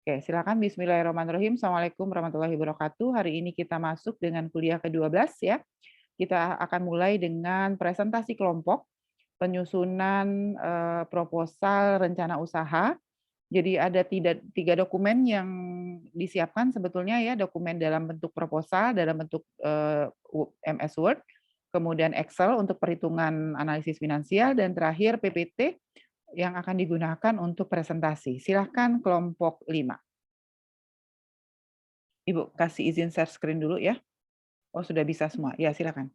Oke, silakan. Bismillahirrahmanirrahim. Assalamualaikum warahmatullahi wabarakatuh. Hari ini kita masuk dengan kuliah ke-12 ya. Kita akan mulai dengan presentasi kelompok, penyusunan proposal rencana usaha. Jadi ada tiga dokumen yang disiapkan sebetulnya ya, dokumen dalam bentuk proposal, dalam bentuk MS Word, kemudian Excel untuk perhitungan analisis finansial, dan terakhir PPT yang akan digunakan untuk presentasi. Silahkan kelompok 5. Ibu kasih izin share screen dulu ya. Oh, sudah bisa semua. Ya, silakan.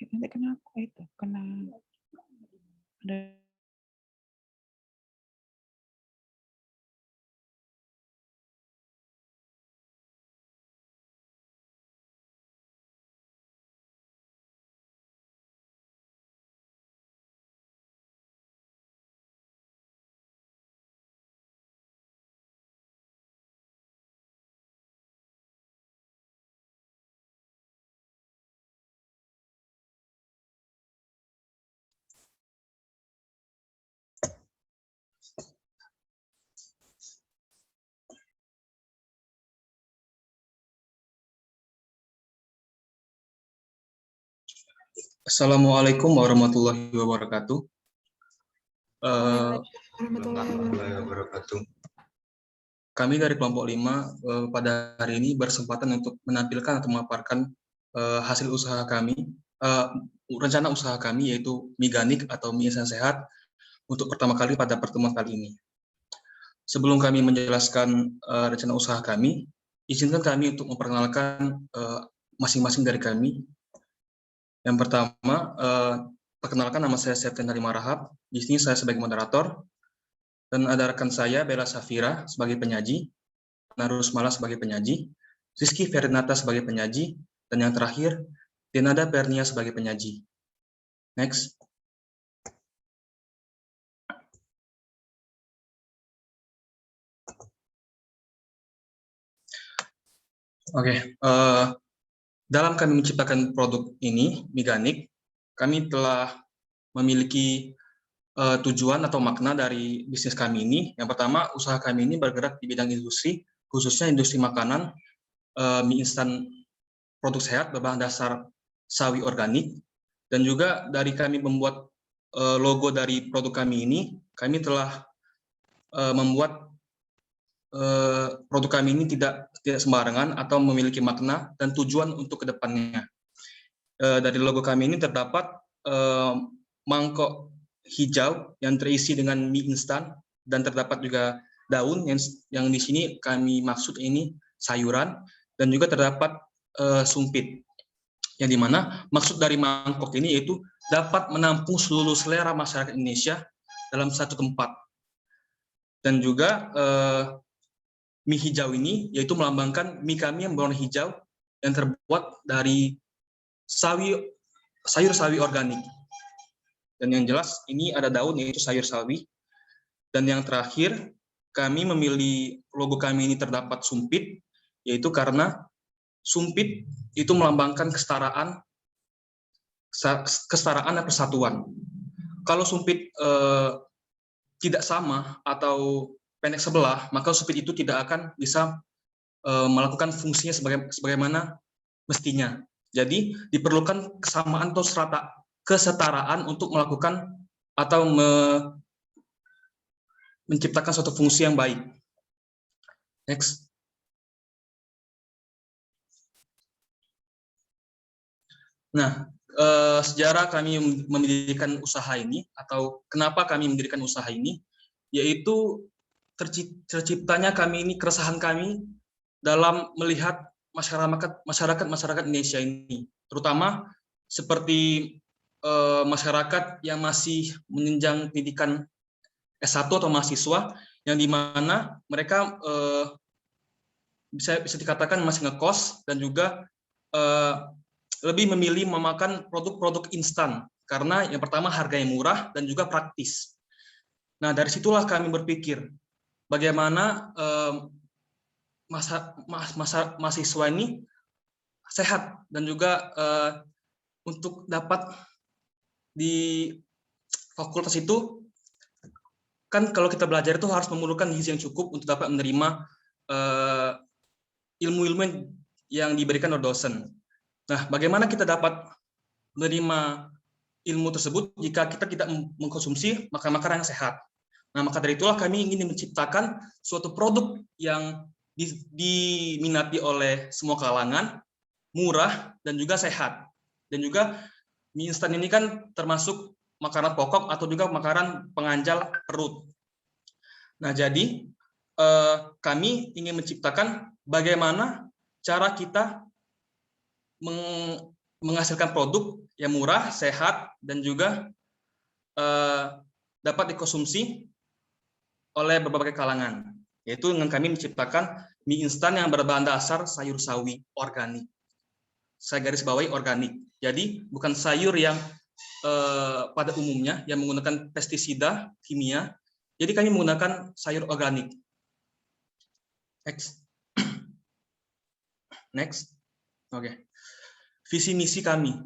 Nanti kenapa itu? Kena ada. Assalamualaikum warahmatullahi wabarakatuh. Kami dari kelompok 5 pada hari ini bersempatan untuk menampilkan atau memaparkan hasil usaha kami, rencana usaha kami, yaitu Miganik atau mie instan sehat untuk pertama kali pada pertemuan kali ini. Sebelum kami menjelaskan rencana usaha kami, izinkan kami untuk memperkenalkan masing-masing dari kami. Yang pertama, perkenalkan, nama saya Septian Harimah Rahab. Di sini saya sebagai moderator, dan ada rekan saya Bella Safira sebagai penyaji, Narus Mala sebagai penyaji, Rizky Fernata sebagai penyaji, dan yang terakhir Denada Pernia sebagai penyaji. Next. Oke. Dalam kami menciptakan produk ini, Miganik, kami telah memiliki tujuan atau makna dari bisnis kami ini. Yang pertama, usaha kami ini bergerak di bidang industri, khususnya industri makanan, mie instan produk sehat berbahan dasar sawi organik, dan juga dari kami membuat logo dari produk kami ini, kami telah membuat produk kami ini tidak sembarangan atau memiliki makna dan tujuan untuk kedepannya. Dari logo kami ini terdapat mangkok hijau yang terisi dengan mie instan, dan terdapat juga daun yang di sini kami maksud ini sayuran, dan juga terdapat sumpit, yang dimana maksud dari mangkok ini yaitu dapat menampung seluruh selera masyarakat Indonesia dalam satu tempat. Dan juga mie hijau ini yaitu melambangkan mie kami yang berwarna hijau yang terbuat dari sayur sawi organik. Dan yang jelas ini ada daun yaitu sayur sawi. Dan yang terakhir, kami memilih logo kami ini terdapat sumpit, yaitu karena sumpit itu melambangkan kesetaraan dan persatuan. Kalau sumpit tidak sama atau pendek sebelah, maka sumpit itu tidak akan bisa melakukan fungsinya sebagaimana mestinya. Jadi diperlukan kesamaan atau kesetaraan untuk melakukan atau menciptakan suatu fungsi yang baik. Next. Nah, sejarah kami mendirikan usaha ini, atau kenapa kami mendirikan usaha ini, yaitu terciptanya kami ini, keresahan kami dalam melihat masyarakat Indonesia ini, terutama seperti masyarakat yang masih menjenjang pendidikan S1 atau mahasiswa, yang dimana mereka bisa dikatakan masih ngekos, dan juga lebih memilih memakan produk-produk instan karena yang pertama harganya murah dan juga praktis. Nah, dari situlah kami berpikir bagaimana mahasiswa ini sehat dan juga untuk dapat di fakultas itu kan kalau kita belajar itu harus memerlukan gizi yang cukup untuk dapat menerima ilmu-ilmu yang diberikan oleh dosen. Nah, bagaimana kita dapat menerima ilmu tersebut jika kita tidak mengkonsumsi makanan-makanan yang sehat? Nah, maka dari itulah kami ingin menciptakan suatu produk yang diminati oleh semua kalangan, murah, dan juga sehat. Dan juga mie instan ini kan termasuk makanan pokok atau juga makanan penganjal perut. Nah, jadi kami ingin menciptakan bagaimana cara kita menghasilkan produk yang murah, sehat, dan juga dapat dikonsumsi oleh berbagai kalangan. Yaitu dengan kami menciptakan mie instan yang berbahan dasar sayur sawi organik. Saya garis bawahi organik. Jadi bukan sayur yang pada umumnya yang menggunakan pestisida kimia. Jadi kami menggunakan sayur organik. Next. Oke. Visi misi kami.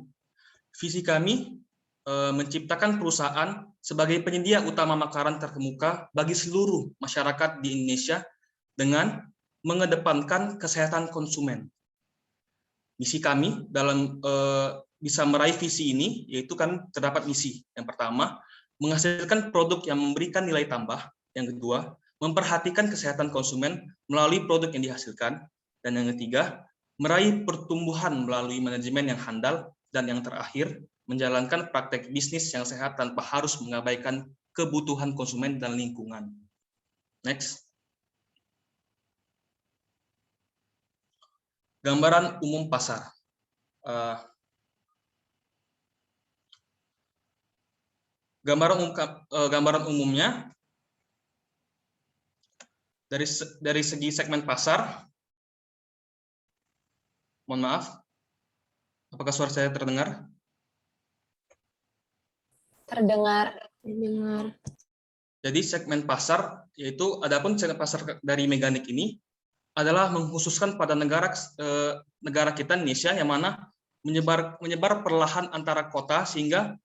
Visi kami menciptakan perusahaan sebagai penyedia utama makanan terkemuka bagi seluruh masyarakat di Indonesia dengan mengedepankan kesehatan konsumen. Misi kami dalam bisa meraih visi ini, yaitu kami terdapat misi. Yang pertama, menghasilkan produk yang memberikan nilai tambah. Yang kedua, memperhatikan kesehatan konsumen melalui produk yang dihasilkan. Dan yang ketiga, meraih pertumbuhan melalui manajemen yang handal. Dan yang terakhir, menjalankan praktek bisnis yang sehat tanpa harus mengabaikan kebutuhan konsumen dan lingkungan. Next. Gambaran umum pasar. Gambaran umumnya dari segi segmen pasar. Mohon maaf. Apakah suara saya terdengar? Terdengar. Jadi segmen pasar, yaitu adapun segmen pasar dari Meganik ini adalah mengkhususkan pada negara kita Indonesia yang mana menyebar perlahan antara kota sehingga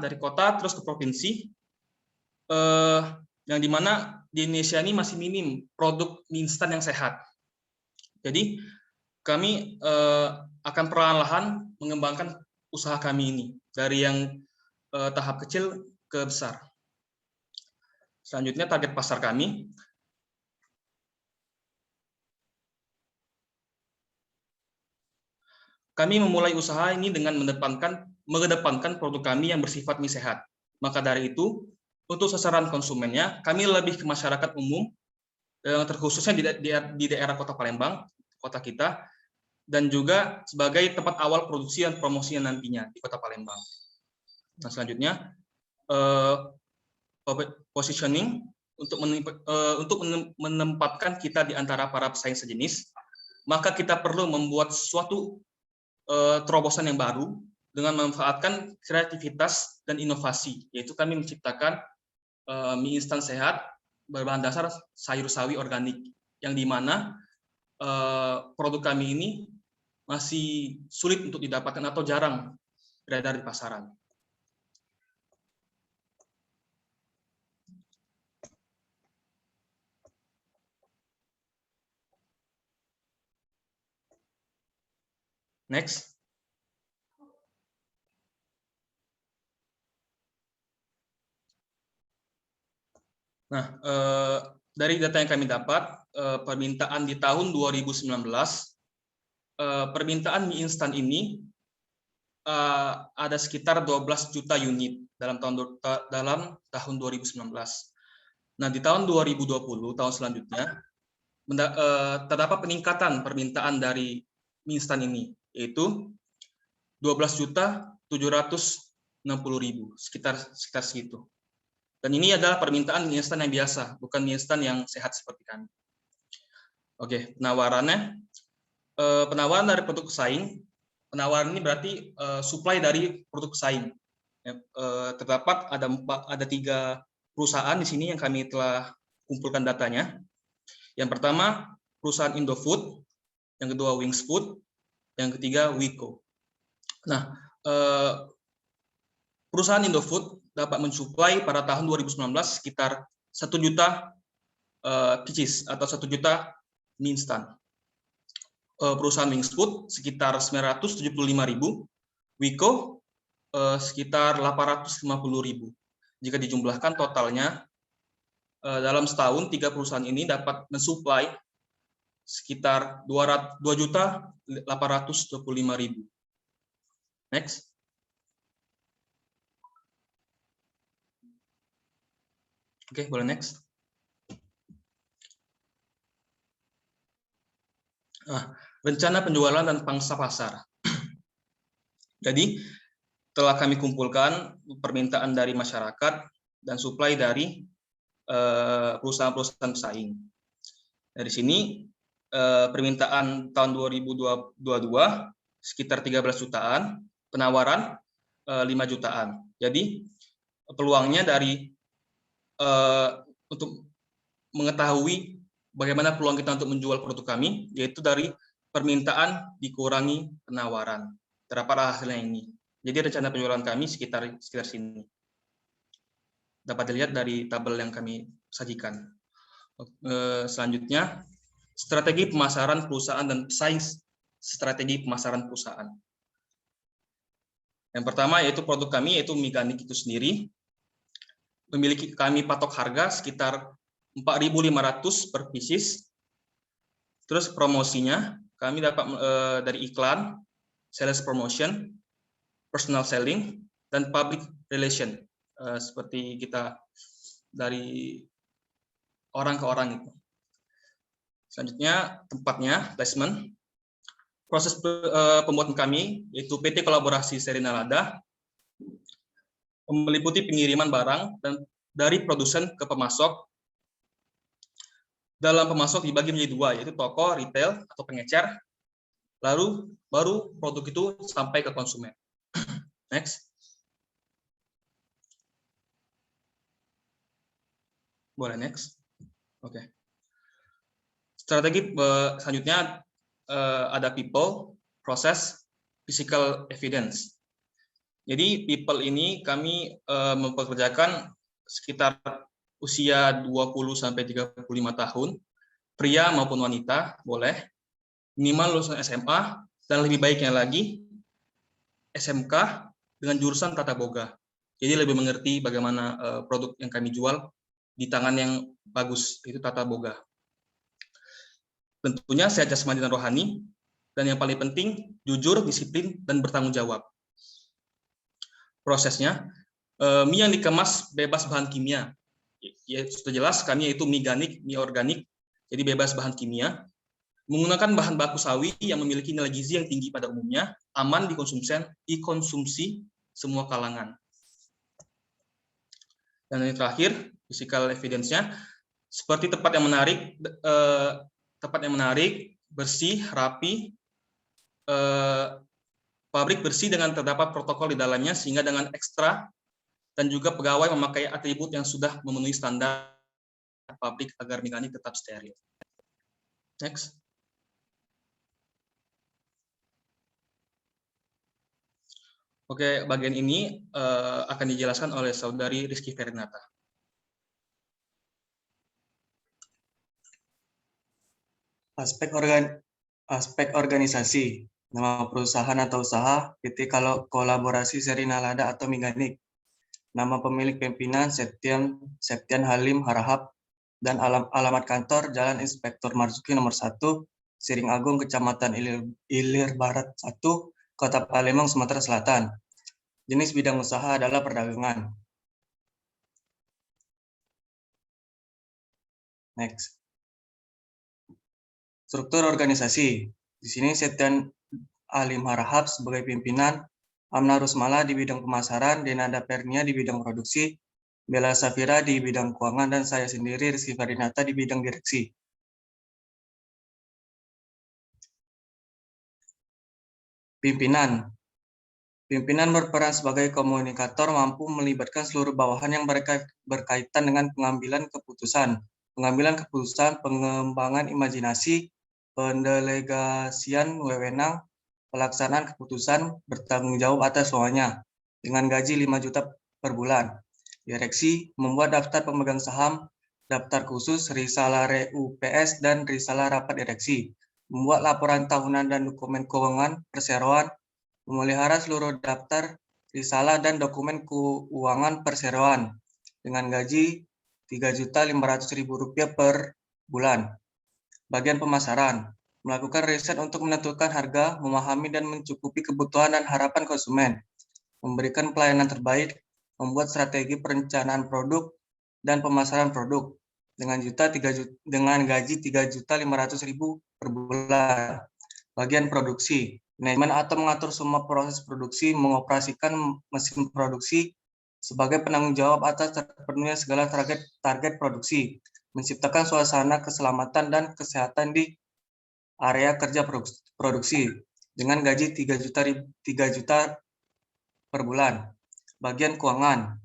dari kota terus ke provinsi, yang dimana di Indonesia ini masih minim produk mie instan yang sehat. Jadi kami akan perlahan-lahan mengembangkan usaha kami ini dari yang tahap kecil ke besar. Selanjutnya target pasar kami. Kami memulai usaha ini dengan mengedepankan produk kami yang bersifat mie sehat. Maka dari itu, untuk sasaran konsumennya, kami lebih ke masyarakat umum, terkhususnya di daerah Kota Palembang, kota kita, dan juga sebagai tempat awal produksi dan promosi nantinya di Kota Palembang. Nah, selanjutnya, positioning untuk menempatkan kita di antara para pesaing sejenis, maka kita perlu membuat suatu terobosan yang baru dengan memanfaatkan kreativitas dan inovasi, yaitu kami menciptakan mie instan sehat berbahan dasar sayur sawi organik, yang dimana produk kami ini masih sulit untuk didapatkan atau jarang beredar di pasaran. Next. Nah, dari data yang kami dapat, permintaan di tahun 2019, permintaan mie instan ini ada sekitar 12 juta unit dalam tahun 2019. Nah, di tahun 2020, tahun selanjutnya, terdapat peningkatan permintaan dari mie instan ini, yaitu 12.760.000, sekitar segitu. Dan ini adalah permintaan mie instan yang biasa, bukan mie instan yang sehat seperti kami. Oke, penawaran dari produk pesaing penawaran ini berarti supply dari produk pesaing. Terdapat ada 3 perusahaan di sini yang kami telah kumpulkan datanya. Yang pertama perusahaan Indofood, yang kedua Wings Food, yang ketiga Wiko. Nah, perusahaan Indofood dapat mensuplai pada tahun 2019 sekitar 1 juta pieces atau 1 juta mie instan. Perusahaan Wings Food sekitar 975.000, Wiko sekitar 850.000. Jika dijumlahkan totalnya dalam setahun 3 perusahaan ini dapat mensuplai sekitar 2.825.000. Next. Oke, boleh next. Rencana penjualan dan pangsa pasar. Jadi, telah kami kumpulkan permintaan dari masyarakat dan suplai dari perusahaan-perusahaan pesaing. Dari sini, permintaan tahun 2022 sekitar 13 jutaan, penawaran 5 jutaan. Jadi, peluangnya dari untuk mengetahui bagaimana peluang kita untuk menjual produk kami, yaitu dari permintaan dikurangi penawaran. Terdapat hasilnya ini. Jadi rencana penjualan kami sekitar sini. Dapat dilihat dari tabel yang kami sajikan. Selanjutnya, strategi pemasaran perusahaan dan pesaing strategi pemasaran perusahaan. Yang pertama yaitu produk kami, yaitu Miganik itu sendiri. Memiliki kami patok harga sekitar 4.500 per pieces. Terus promosinya kami dapat dari iklan, sales promotion, personal selling, dan public relation. Seperti kita dari orang ke orang itu. Selanjutnya tempatnya, placement. Proses pembuatan kami yaitu PT Kolaborasi Serina Lada meliputi pengiriman barang dan dari produsen ke pemasok. Dalam pemasok dibagi menjadi 2, yaitu toko, retail atau pengecer. Lalu baru produk itu sampai ke konsumen. Next. Boleh next. Oke. Strategi selanjutnya ada people, process, physical evidence. Jadi people ini kami mempekerjakan sekitar usia 20 sampai 35 tahun, pria maupun wanita, boleh, minimal lulusan SMA, dan lebih baiknya lagi SMK dengan jurusan tata boga. Jadi lebih mengerti bagaimana produk yang kami jual di tangan yang bagus, itu tata boga. Tentunya sehat jasmani dan rohani, dan yang paling penting jujur, disiplin, dan bertanggung jawab. Prosesnya, mie yang dikemas bebas bahan kimia. Ya, sudah jelas kami yaitu Miganik, mie organik, jadi bebas bahan kimia. Menggunakan bahan baku sawi yang memiliki nilai gizi yang tinggi pada umumnya, aman dikonsumsi semua kalangan. Dan yang terakhir, physical evidence-nya, seperti tempat yang menarik, bersih, rapi, pabrik bersih dengan terdapat protokol di dalamnya, sehingga dengan ekstra dan juga pegawai memakai atribut yang sudah memenuhi standar pabrik agar Miganik tetap steril. Next. Oke, bagian ini akan dijelaskan oleh Saudari Rizky Ferinata. Aspek organisasi, nama perusahaan atau usaha, PT Kolaborasi Serina Lada atau Miganik. Nama pemilik pimpinan Septian Halim Harahap, dan alamat kantor Jalan Inspektur Marzuki nomor 1, Siring Agung, Kecamatan Ilir Barat 1, Kota Palembang, Sumatera Selatan. Jenis bidang usaha adalah perdagangan. Next. Struktur organisasi. Di sini Septian Halim Harahap sebagai pimpinan, Amna Rusmala di bidang pemasaran, Denada Pernia di bidang produksi, Bella Safira di bidang keuangan, dan saya sendiri Rizky Ferinata di bidang direksi. Pimpinan. Pimpinan berperan sebagai komunikator, mampu melibatkan seluruh bawahan yang berkaitan dengan pengambilan keputusan, pengembangan imajinasi, pendelegasian wewenang, pelaksanaan keputusan, bertanggung jawab atas semuanya, dengan gaji 5 juta per bulan. Direksi membuat daftar pemegang saham, daftar khusus, risalah RUPS, dan risalah rapat direksi, membuat laporan tahunan dan dokumen keuangan perseroan, memelihara seluruh daftar, risalah, dan dokumen keuangan perseroan dengan gaji Rp3.500.000 per bulan. Bagian pemasaran, melakukan riset untuk menentukan harga, memahami dan mencukupi kebutuhan dan harapan konsumen, memberikan pelayanan terbaik, membuat strategi perencanaan produk dan pemasaran produk dengan gaji Rp3.500.000 per bulan. Bagian produksi, manajemen atau mengatur semua proses produksi, mengoperasikan mesin produksi sebagai penanggung jawab atas terpenuhnya segala target produksi, menciptakan suasana keselamatan dan kesehatan di area kerja produksi dengan gaji 3 juta per bulan. Bagian keuangan.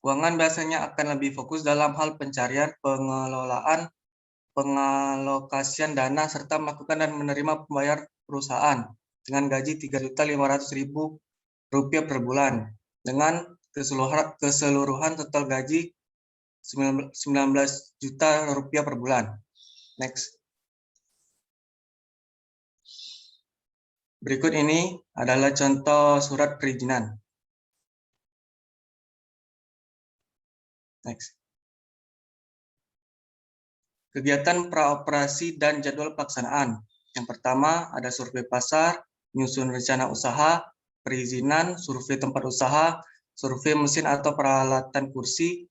Keuangan biasanya akan lebih fokus dalam hal pencarian, pengelolaan, pengalokasian dana, serta melakukan dan menerima pembayar perusahaan dengan gaji Rp3.500.000 per bulan dengan keseluruhan total gaji Rp19 juta per bulan. Next. Berikut ini adalah contoh surat perizinan. Next. Kegiatan praoperasi dan jadwal pelaksanaan. Yang pertama ada survei pasar, menyusun rencana usaha, perizinan, survei tempat usaha, survei mesin atau peralatan kursi,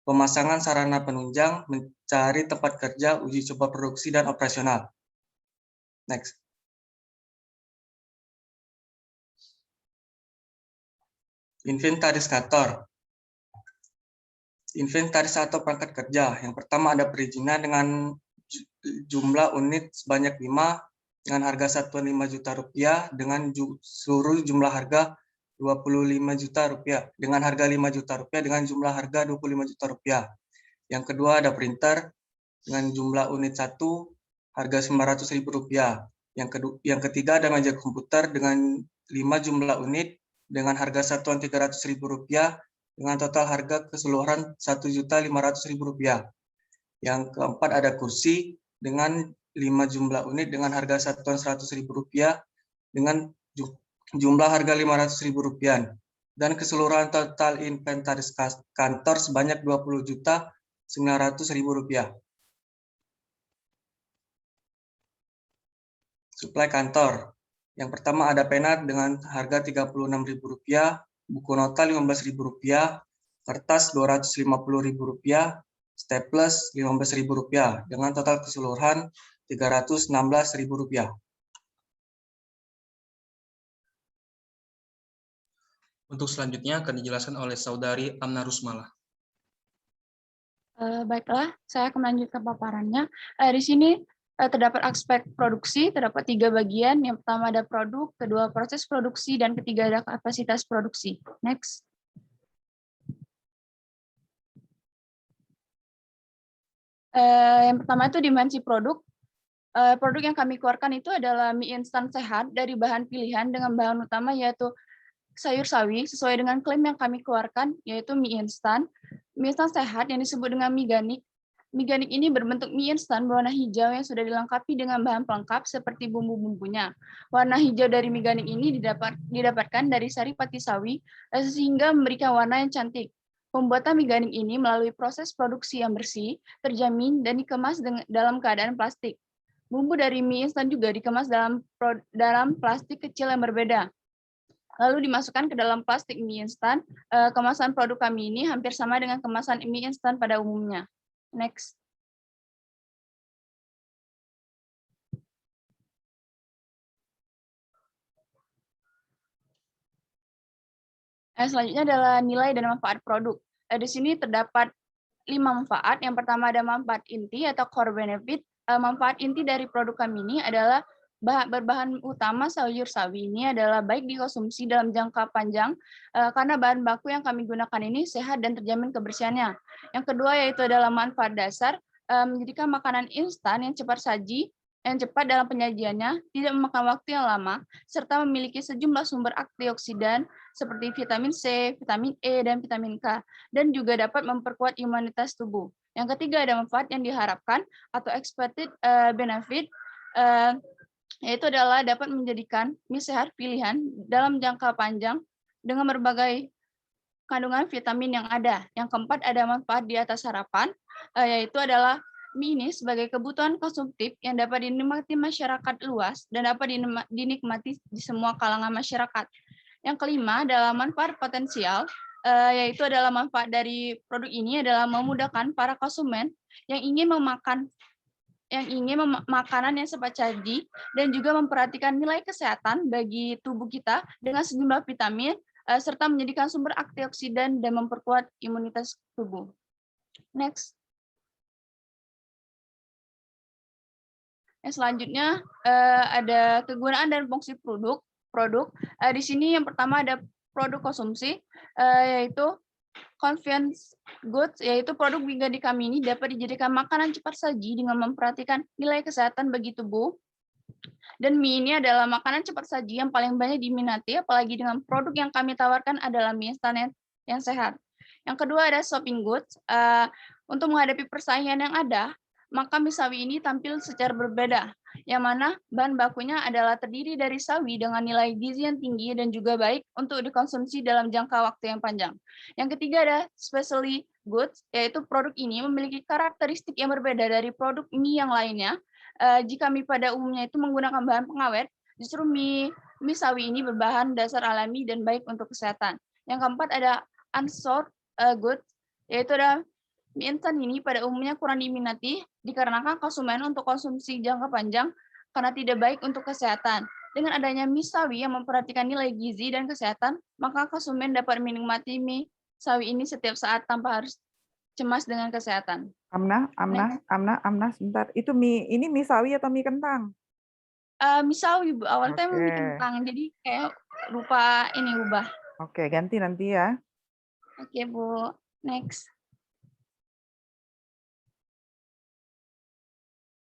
pemasangan sarana penunjang, mencari tempat kerja, uji coba produksi dan operasional. Next. Inventaris kantor. Inventaris atau perangkat kerja. Yang pertama ada perizinan dengan jumlah unit sebanyak 5 dengan harga satuan Rp5 juta dengan seluruh jumlah harga Rp25 juta dengan harga Rp5 juta dengan jumlah harga Rp25 juta. Yang kedua ada printer dengan jumlah unit 1 harga Rp900.000. Yang ketiga ada meja komputer dengan 5 jumlah unit dengan harga satuan Rp300.000 dengan total harga keseluruhan Rp1.500.000. Yang keempat ada kursi dengan 5 jumlah unit dengan harga satuan Rp100.000 dengan jumlah harga Rp500.000 dan keseluruhan total inventaris kantor sebanyak Rp20.900.000. Suplai kantor. Yang pertama ada pena dengan harga Rp36.000, buku nota Rp15.000, kertas Rp250.000, staples Rp15.000 dengan total keseluruhan Rp316.000. Untuk selanjutnya akan dijelaskan oleh Saudari Amna Rusmala. Baiklah, saya akan melanjutkan paparannya. Di sini terdapat aspek produksi, terdapat 3 bagian. Yang pertama ada produk, kedua proses produksi, dan ketiga ada kapasitas produksi. Next. Yang pertama itu dimensi produk. Produk yang kami keluarkan itu adalah mie instan sehat dari bahan pilihan dengan bahan utama yaitu sayur sawi sesuai dengan klaim yang kami keluarkan yaitu mie instan sehat yang disebut dengan mie ganik. Mie ganik ini berbentuk mie instan berwarna hijau yang sudah dilengkapi dengan bahan pelengkap seperti bumbu-bumbunya. Warna hijau dari mie ganik ini didapatkan dari sari pati sawi sehingga memberikan warna yang cantik. Pembuatan mie ganik ini melalui proses produksi yang bersih, terjamin, dan dikemas dalam keadaan plastik. Bumbu dari mie instan juga dikemas dalam plastik kecil yang berbeda. Lalu dimasukkan ke dalam plastik mie instan. Kemasan produk kami ini hampir sama dengan kemasan mie instan pada umumnya. Next. Selanjutnya adalah nilai dan manfaat produk. Di sini terdapat 5 manfaat. Yang pertama ada manfaat inti atau core benefit. Manfaat inti dari produk kami ini adalah berbahan utama sayur sawi ini adalah baik dikonsumsi dalam jangka panjang karena bahan baku yang kami gunakan ini sehat dan terjamin kebersihannya. Yang kedua yaitu adalah manfaat dasar, menjadikan makanan instan yang cepat saji, yang cepat dalam penyajiannya, tidak memakan waktu yang lama, serta memiliki sejumlah sumber antioksidan seperti vitamin C, vitamin E, dan vitamin K, dan juga dapat memperkuat imunitas tubuh. Yang ketiga ada manfaat yang diharapkan atau expected benefit, yaitu adalah dapat menjadikan mie sehat pilihan dalam jangka panjang dengan berbagai kandungan vitamin yang ada. Yang keempat ada manfaat di atas harapan, yaitu adalah mie ini sebagai kebutuhan konsumtif yang dapat dinikmati masyarakat luas dan dapat dinikmati di semua kalangan masyarakat. Yang kelima adalah manfaat potensial, yaitu adalah manfaat dari produk ini adalah memudahkan para konsumen yang ingin makanan yang cepat saji dan juga memperhatikan nilai kesehatan bagi tubuh kita dengan sejumlah vitamin serta menjadikan sumber antioksidan dan memperkuat imunitas tubuh. Next. Yang selanjutnya ada kegunaan dan fungsi produk. Di sini yang pertama ada produk konsumsi, yaitu convenience goods, yaitu produk di kami ini dapat dijadikan makanan cepat saji dengan memperhatikan nilai kesehatan bagi tubuh. Dan mie ini adalah makanan cepat saji yang paling banyak diminati, apalagi dengan produk yang kami tawarkan adalah mie instan yang sehat. Yang kedua ada shopping goods. Untuk menghadapi persaingan yang ada, maka mie sawi ini tampil secara berbeda, yang mana bahan bakunya adalah terdiri dari sawi dengan nilai gizi yang tinggi dan juga baik untuk dikonsumsi dalam jangka waktu yang panjang. Yang ketiga ada specialty goods, yaitu produk ini memiliki karakteristik yang berbeda dari produk mie yang lainnya. Jika mie pada umumnya itu menggunakan bahan pengawet, justru mie sawi ini berbahan dasar alami dan baik untuk kesehatan. Yang keempat ada unsold goods, yaitu ada mie instan ini pada umumnya kurang diminati dikarenakan konsumen untuk konsumsi jangka panjang karena tidak baik untuk kesehatan. Dengan adanya mie sawi yang memperhatikan nilai gizi dan kesehatan, maka konsumen dapat menikmati mie sawi ini setiap saat tanpa harus cemas dengan kesehatan. Amnah, sebentar. Itu ini mie sawi atau mie kentang? Mie sawi, Bu. Awalnya mie kentang, jadi kayak rupa ini ubah. Oke, ganti nanti ya. Oke, Bu. Next.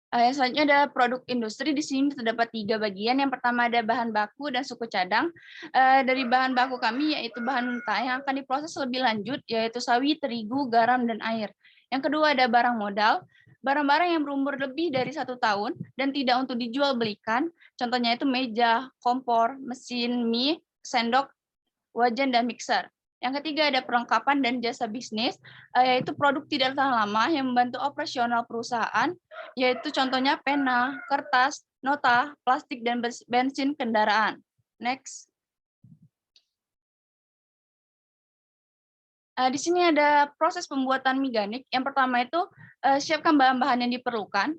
Selanjutnya ada produk industri. Di sini terdapat 3 bagian. Yang pertama ada bahan baku dan suku cadang. Dari bahan baku kami yaitu bahan mentah yang akan diproses lebih lanjut, yaitu sawi, terigu, garam, dan air. Yang kedua ada barang modal. Barang-barang yang berumur lebih dari 1 tahun dan tidak untuk dijual belikan. Contohnya itu meja, kompor, mesin mie, sendok, wajan, dan mixer. Yang ketiga ada perlengkapan dan jasa bisnis, yaitu produk tidak tahan lama yang membantu operasional perusahaan, yaitu contohnya pena, kertas, nota, plastik, dan bensin kendaraan. Next. Di sini ada proses pembuatan mie ganik. Yang pertama itu siapkan bahan-bahan yang diperlukan.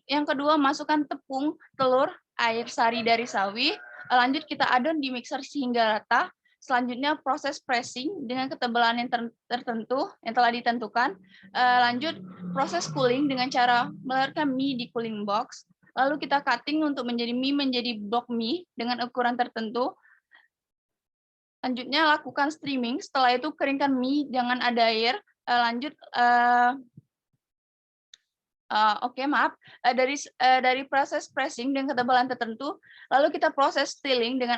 Yang kedua masukkan tepung, telur, air sari dari sawi. Lanjut kita adon di mixer sehingga rata. Selanjutnya proses pressing dengan ketebalan yang tertentu yang telah ditentukan. Lanjut proses cooling dengan cara meletakkan mie di cooling box. Lalu kita cutting untuk menjadi blok mie dengan ukuran tertentu. Lanjutnya lakukan steaming. Setelah itu keringkan mie, jangan ada air. Lanjut dari proses pressing dengan ketebalan tertentu, lalu kita proses stealing dengan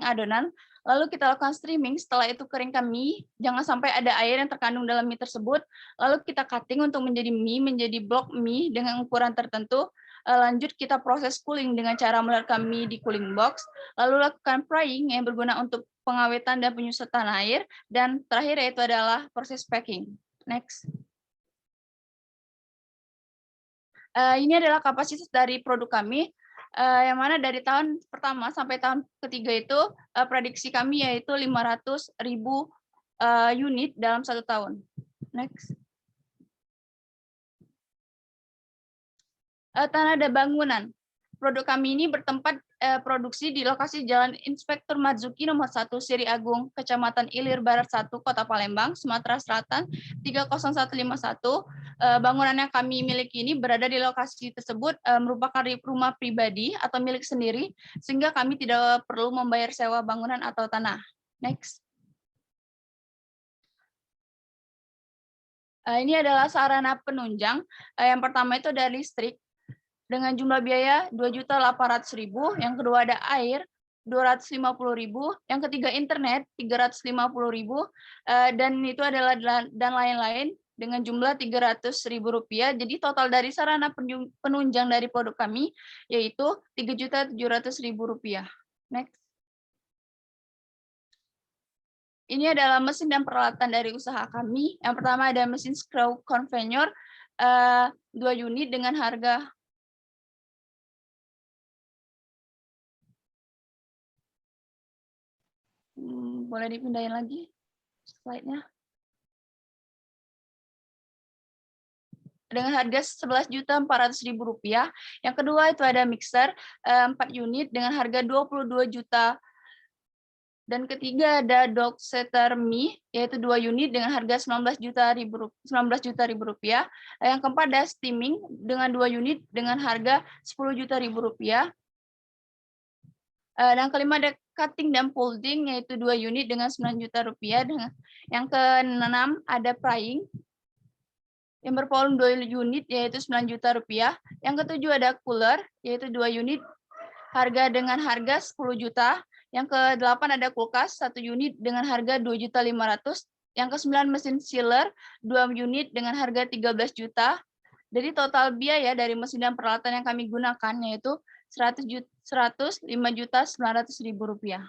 adonan, lalu kita lakukan steaming. Setelah itu keringkan mie, jangan sampai ada air yang terkandung dalam mie tersebut, lalu kita cutting untuk menjadi blok mie dengan ukuran tertentu. Lanjut kita proses cooling dengan cara meletakkan mie di cooling box, lalu lakukan frying yang berguna untuk pengawetan dan penyusutan air, dan terakhir yaitu adalah proses packing. Next. Ini adalah kapasitas dari produk kami, yang mana dari tahun pertama sampai tahun ketiga itu prediksi kami yaitu 500.000 unit dalam 1 tahun. Next. Tanah dan bangunan. Produk kami ini bertempat produksi di lokasi Jalan Inspektur Marzuki nomor 1 Siri Agung, Kecamatan Ilir Barat 1, Kota Palembang, Sumatera Selatan 30151. bangunan yang kami miliki ini berada di lokasi tersebut merupakan rumah pribadi atau milik sendiri, sehingga kami tidak perlu membayar sewa bangunan atau tanah. Next. Ini adalah sarana penunjang. Yang pertama itu ada listrik dengan jumlah biaya 2.800.000, yang kedua ada air 250.000, yang ketiga internet 350.000, dan itu adalah dan lain-lain dengan jumlah 300.000 rupiah. Jadi total dari sarana penunjang dari produk kami yaitu 3.700.000 rupiah. Next. Ini adalah mesin dan peralatan dari usaha kami. Yang pertama ada mesin screw conveyor 2 unit dengan harga boleh dipindahin lagi slide-nya. Dengan harga 11.400.000 rupiah. Yang kedua itu ada mixer 4 unit dengan harga 22 juta. Dan ketiga ada dog setter mie yaitu 2 unit dengan harga 19 juta rupiah. Yang keempat ada steaming dengan 2 unit dengan harga 10 juta rupiah. Dan kelima ada cutting dan folding yaitu 2 unit dengan 9 juta rupiah. Yang keenam ada prying yang bervolume 2 unit yaitu 9 juta rupiah. Yang ketujuh ada cooler yaitu 2 unit dengan harga 10 juta. Yang ke-8 ada kulkas 1 unit dengan harga 2.500.000. Yang ke-9 mesin sealer 2 unit dengan harga 13 juta. Jadi total biaya dari mesin dan peralatan yang kami gunakan yaitu 105.900.000 rupiah.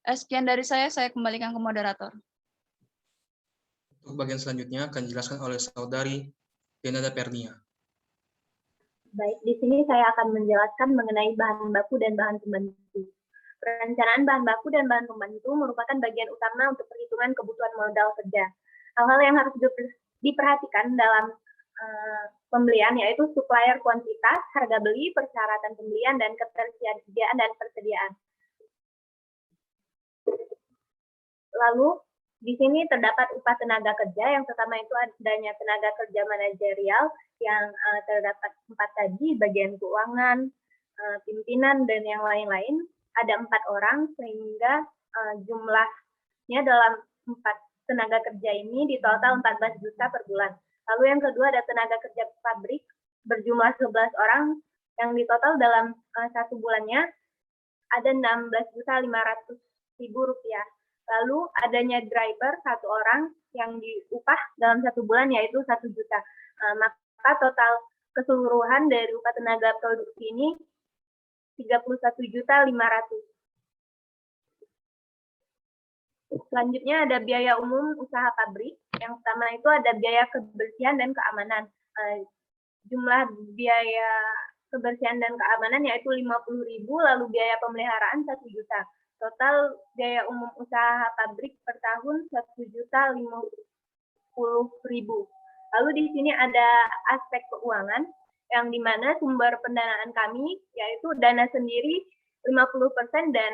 Sekian dari saya kembalikan ke moderator. Untuk bagian selanjutnya akan dijelaskan oleh saudari Denada Pernia. Baik, di sini saya akan menjelaskan mengenai bahan baku dan bahan pembantu. Perencanaan bahan baku dan bahan pembantu merupakan bagian utama untuk perhitungan kebutuhan modal kerja. Hal-hal yang harus diperhatikan dalam pembelian yaitu supplier kuantitas, harga beli, persyaratan pembelian, dan ketersediaan dan persediaan. Lalu di sini terdapat upah tenaga kerja. Yang pertama itu adanya tenaga kerja manajerial yang terdapat 4 tadi, bagian keuangan, pimpinan, dan yang lain-lain. Ada 4 orang sehingga jumlahnya dalam 4 tenaga kerja ini di total 14 juta per bulan. Lalu yang kedua ada tenaga kerja pabrik berjumlah 11 orang yang di total dalam 1 bulannya ada 16.500.000 rupiah. Lalu adanya driver 1 orang yang diupah dalam 1 bulan yaitu 1 juta. Maka total keseluruhan dari upah tenaga produksi ini 31.500.000. Selanjutnya ada biaya umum usaha pabrik. Yang pertama itu ada biaya kebersihan dan keamanan. Jumlah biaya kebersihan dan keamanan yaitu 50.000, lalu biaya pemeliharaan 1 juta. Total biaya umum usaha pabrik per tahun 1.050.000. Lalu di sini ada aspek keuangan yang dimana sumber pendanaan kami yaitu dana sendiri 50% dan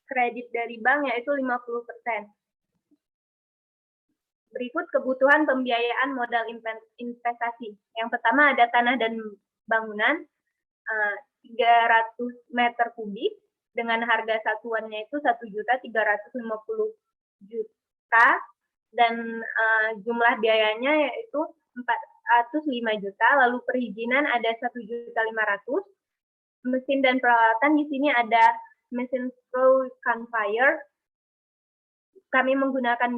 kredit dari bank yaitu 50%. Berikut kebutuhan pembiayaan modal investasi. Yang pertama ada tanah dan bangunan 300 meter kubik dengan harga satuannya itu 1.350.000 dan jumlah biayanya yaitu 405 juta. Lalu perizinan ada 1.500.000. Mesin dan peralatan di sini ada mesin screw conveyor. Kami menggunakan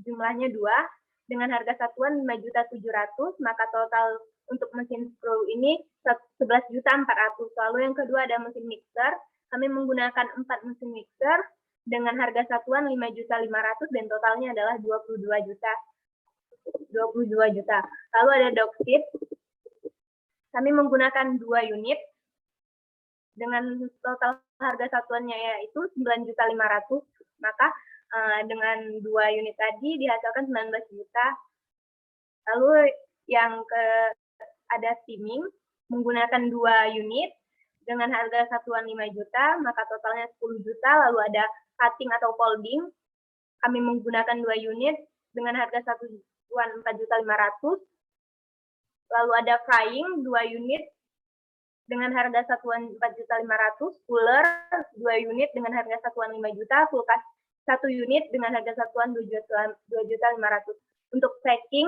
jumlahnya 2 dengan harga satuan 5.700.000, maka total untuk mesin screw ini 11.400.000. Lalu yang kedua ada mesin mixer. Kami menggunakan 4 mesin mixer dengan harga satuan 5.500.000 dan totalnya adalah 22 juta. Lalu ada dog seat. Kami menggunakan 2 unit dengan total harga satuannya yaitu 9.500.000. Maka dengan 2 unit tadi dihasilkan 19 juta. Lalu yang ada steaming menggunakan 2 unit dengan harga satuan 5 juta, maka totalnya 10 juta. Lalu ada cutting atau folding. Kami menggunakan 2 unit dengan harga satuan 4.500.000. Lalu ada frying 2 unit dengan harga satuan 4.500.000, cooler 2 unit dengan harga satuan 5 juta, kulkas 1 unit dengan harga satuan 2.500.000. Untuk packing,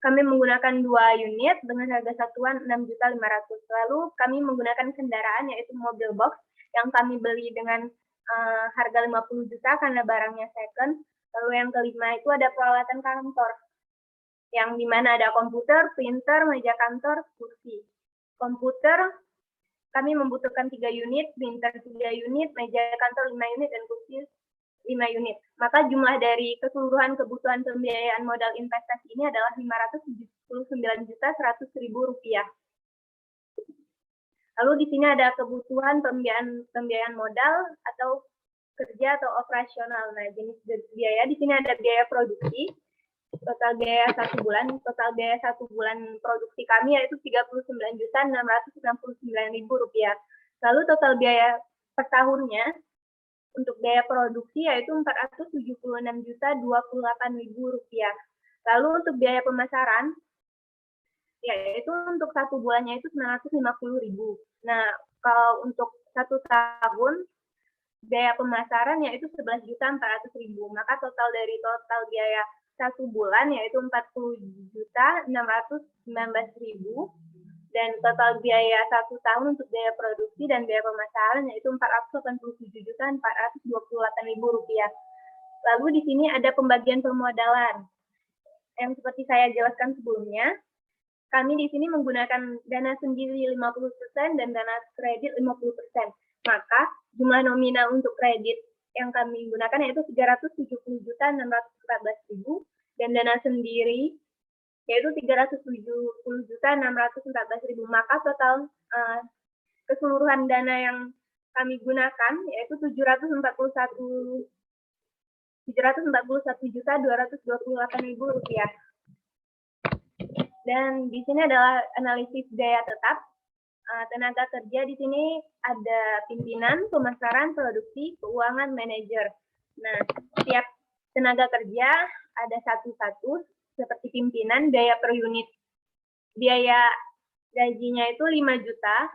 kami menggunakan 2 unit dengan harga satuan 6.500.000. Lalu kami menggunakan kendaraan yaitu mobil box yang kami beli dengan harga 50 juta karena barangnya second. Lalu yang kelima itu ada peralatan kantor, yang dimana ada komputer, printer, meja kantor, kursi. Komputer, kami membutuhkan 3 unit, printer 3 unit, meja kantor 5 unit, dan kursi 5 unit. Maka jumlah dari keseluruhan kebutuhan pembiayaan modal investasi ini adalah Rp579.100.000. Lalu di sini ada kebutuhan pembiayaan modal atau kerja atau operasional. Nah, jenis biaya di sini ada biaya produksi, total biaya 1 bulan. Total biaya 1 bulan produksi kami yaitu Rp39.669.000. Lalu total biaya per tahunnya untuk biaya produksi yaitu Rp476.028.000. Lalu untuk biaya pemasaran yaitu untuk 1 bulannya itu Rp950.000. Nah, kalau untuk 1 tahun biaya pemasaran yaitu Rp11.400.000. Maka total dari total biaya 1 bulan yaitu Rp40.619.000, dan total biaya 1 tahun untuk biaya produksi dan biaya pemasaran yaitu Rp487.428.000. Lalu di sini ada pembagian permodalan yang seperti saya jelaskan sebelumnya. Kami di sini menggunakan dana sendiri 50% dan dana kredit 50%. Maka jumlah nominal untuk kredit yang kami gunakan yaitu Rp370.614.000 dan dana sendiri yaitu Rp370.614.000. Maka total keseluruhan dana yang kami gunakan yaitu Rp741.228.000. Dan di sini adalah analisis biaya tetap. Tenaga kerja di sini ada pimpinan, pemasaran, produksi, keuangan, manajer. Nah, setiap tenaga kerja ada satu-satu, seperti pimpinan, biaya per unit. Biaya gajinya itu 5 juta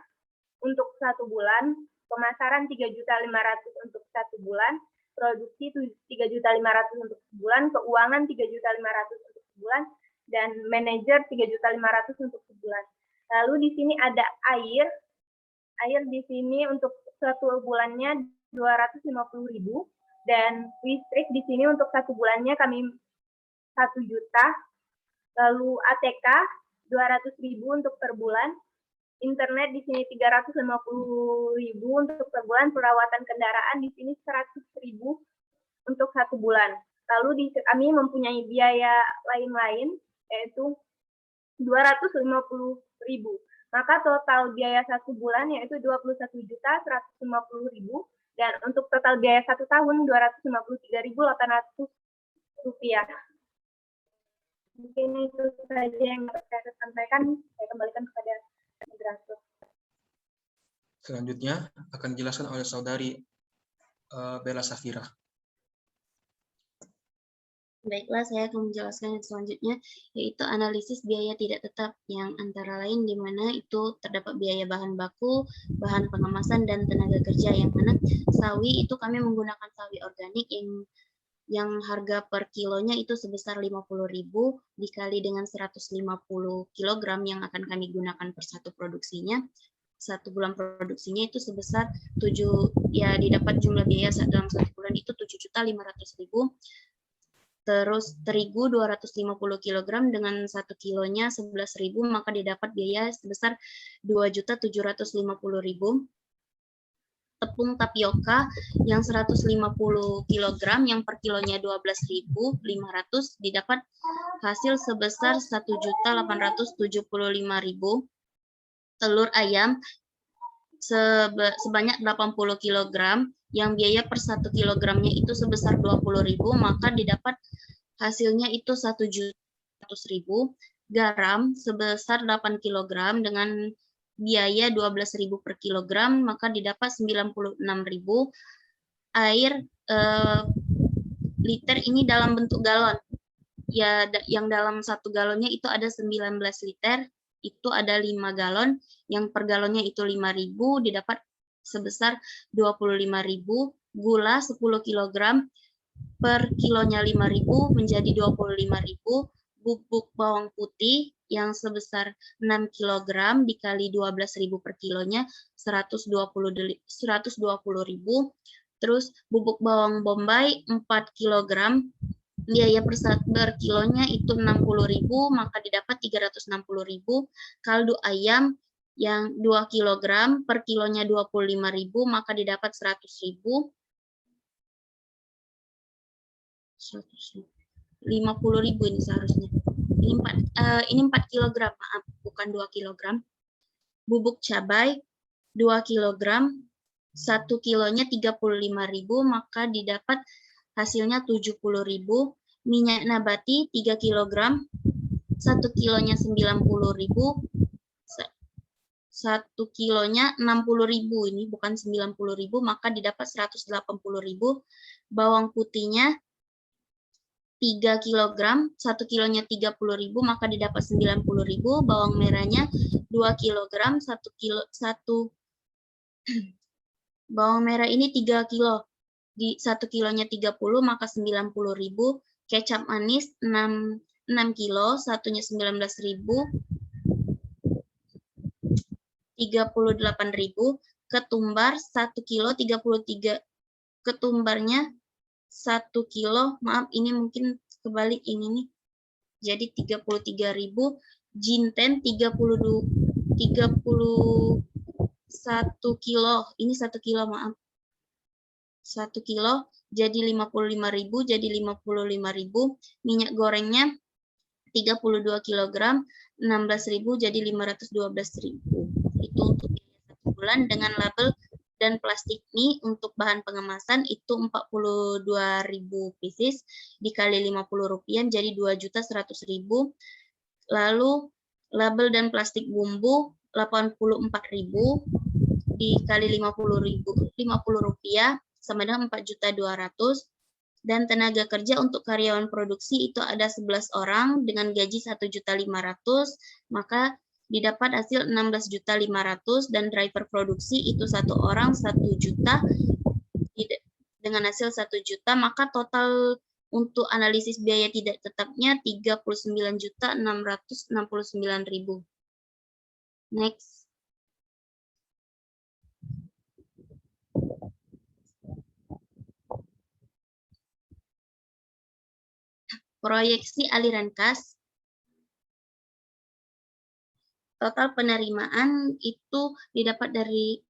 untuk 1 bulan, pemasaran 3.500.000 untuk 1 bulan, produksi 3.500.000 untuk sebulan, keuangan 3.500.000 untuk sebulan, dan manajer 3.500.000 untuk sebulan. Lalu di sini ada air. Air di sini untuk 1 bulannya 250.000 dan listrik di sini untuk 1 bulannya kami 1 juta. Lalu ATK 200.000 untuk per bulan. Internet di sini 350.000 untuk per bulan. Perawatan kendaraan di sini 100.000 untuk 1 bulan. Lalu kami mempunyai biaya lain-lain yaitu 250.000. Maka total biaya 1 bulan yaitu 21.150.000 dan untuk total biaya 1 tahun 253.800 rupiah. Mungkin itu saja yang saya sampaikan. Saya kembalikan kepada moderator. Selanjutnya akan dijelaskan oleh saudari Bella Safira. Baiklah, saya akan menjelaskan yang selanjutnya, yaitu analisis biaya tidak tetap, yang antara lain di mana itu terdapat biaya bahan baku, bahan pengemasan, dan tenaga kerja, yang mana sawi itu kami menggunakan sawi organik yang harga per kilonya itu sebesar 50.000 dikali dengan 150 kg yang akan kami gunakan per 1 produksinya. 1 bulan produksinya itu sebesar 7, ya didapat jumlah biaya dalam 1 bulan itu 7.500.000. Terus terigu 250 kg dengan 1 kilonya 11.000, maka didapat biaya sebesar 2.750.000. Tepung tapioka yang 150 kg yang per kilonya 12.500 didapat hasil sebesar 1.875.000. Telur ayam sebanyak 80 kg yang biaya per 1 kilogramnya itu sebesar 20.000, maka didapat hasilnya itu 1.100.000. Garam sebesar 8 kg dengan biaya 12.000 per kilogram, maka didapat 96.000. Air liter ini dalam bentuk galon. Ya, yang dalam 1 galonnya itu ada 19 liter, itu ada 5 galon, yang per galonnya itu 5.000 didapat sebesar 25.000. Gula 10 kg per kilonya 5.000 menjadi 25.000. Bubuk bawang putih yang sebesar 6 kg dikali 12.000 per kilonya 120.000. Terus bubuk bawang bombay 4 kg, biaya per kilonya itu 60.000, maka didapat 360.000. Kaldu ayam yang 2 kg per kilonya 25.000, maka didapat 100.000. 50.000 ini seharusnya. Ini 4 kg, maaf, bukan 2 kg. Bubuk cabai 2 kg, 1 kilonya 35.000, maka didapat hasilnya 70.000. Minyak nabati 3 kg, 1 kilonya 90.000, 1 kilonya 60.000, ini bukan 90.000, maka didapat 180.000. Bawang putihnya 3 kg, 1 kilonya 30.000, maka didapat 90.000. Bawang merahnya 2 kg, 1 bawang merah ini 3 kilo, di 1 kilonya 30, maka 90.000. Kecap manis 6 kilo, satunya 19.000, 38.000. Ketumbar 1 kilo 33, ketumbarnya 1 kilo, maaf ini mungkin kebalik ini nih, jadi 33.000. Jinten 1 kilo, ini 1 kilo, maaf, 1 kilo jadi 55.000, jadi 55.000. Minyak gorengnya 32 kg, 16.000, jadi 512.000. Itu untuk biaya 1 bulan. Dengan label dan plastik mie untuk bahan pengemasan itu 42.000 pieces dikali Rp50 jadi 2.100.000. Lalu label dan plastik bumbu 84.000 dikali Rp50 sama dengan 4.200.000. Dan tenaga kerja untuk karyawan produksi itu ada 11 orang dengan gaji 1.500.000, maka didapat hasil 16.500.000, dan driver produksi itu 1 orang 1 juta dengan hasil 1 juta, maka total untuk analisis biaya tidak tetapnya 39.669.000. Next. Proyeksi aliran kas. Total penerimaan itu didapat dari,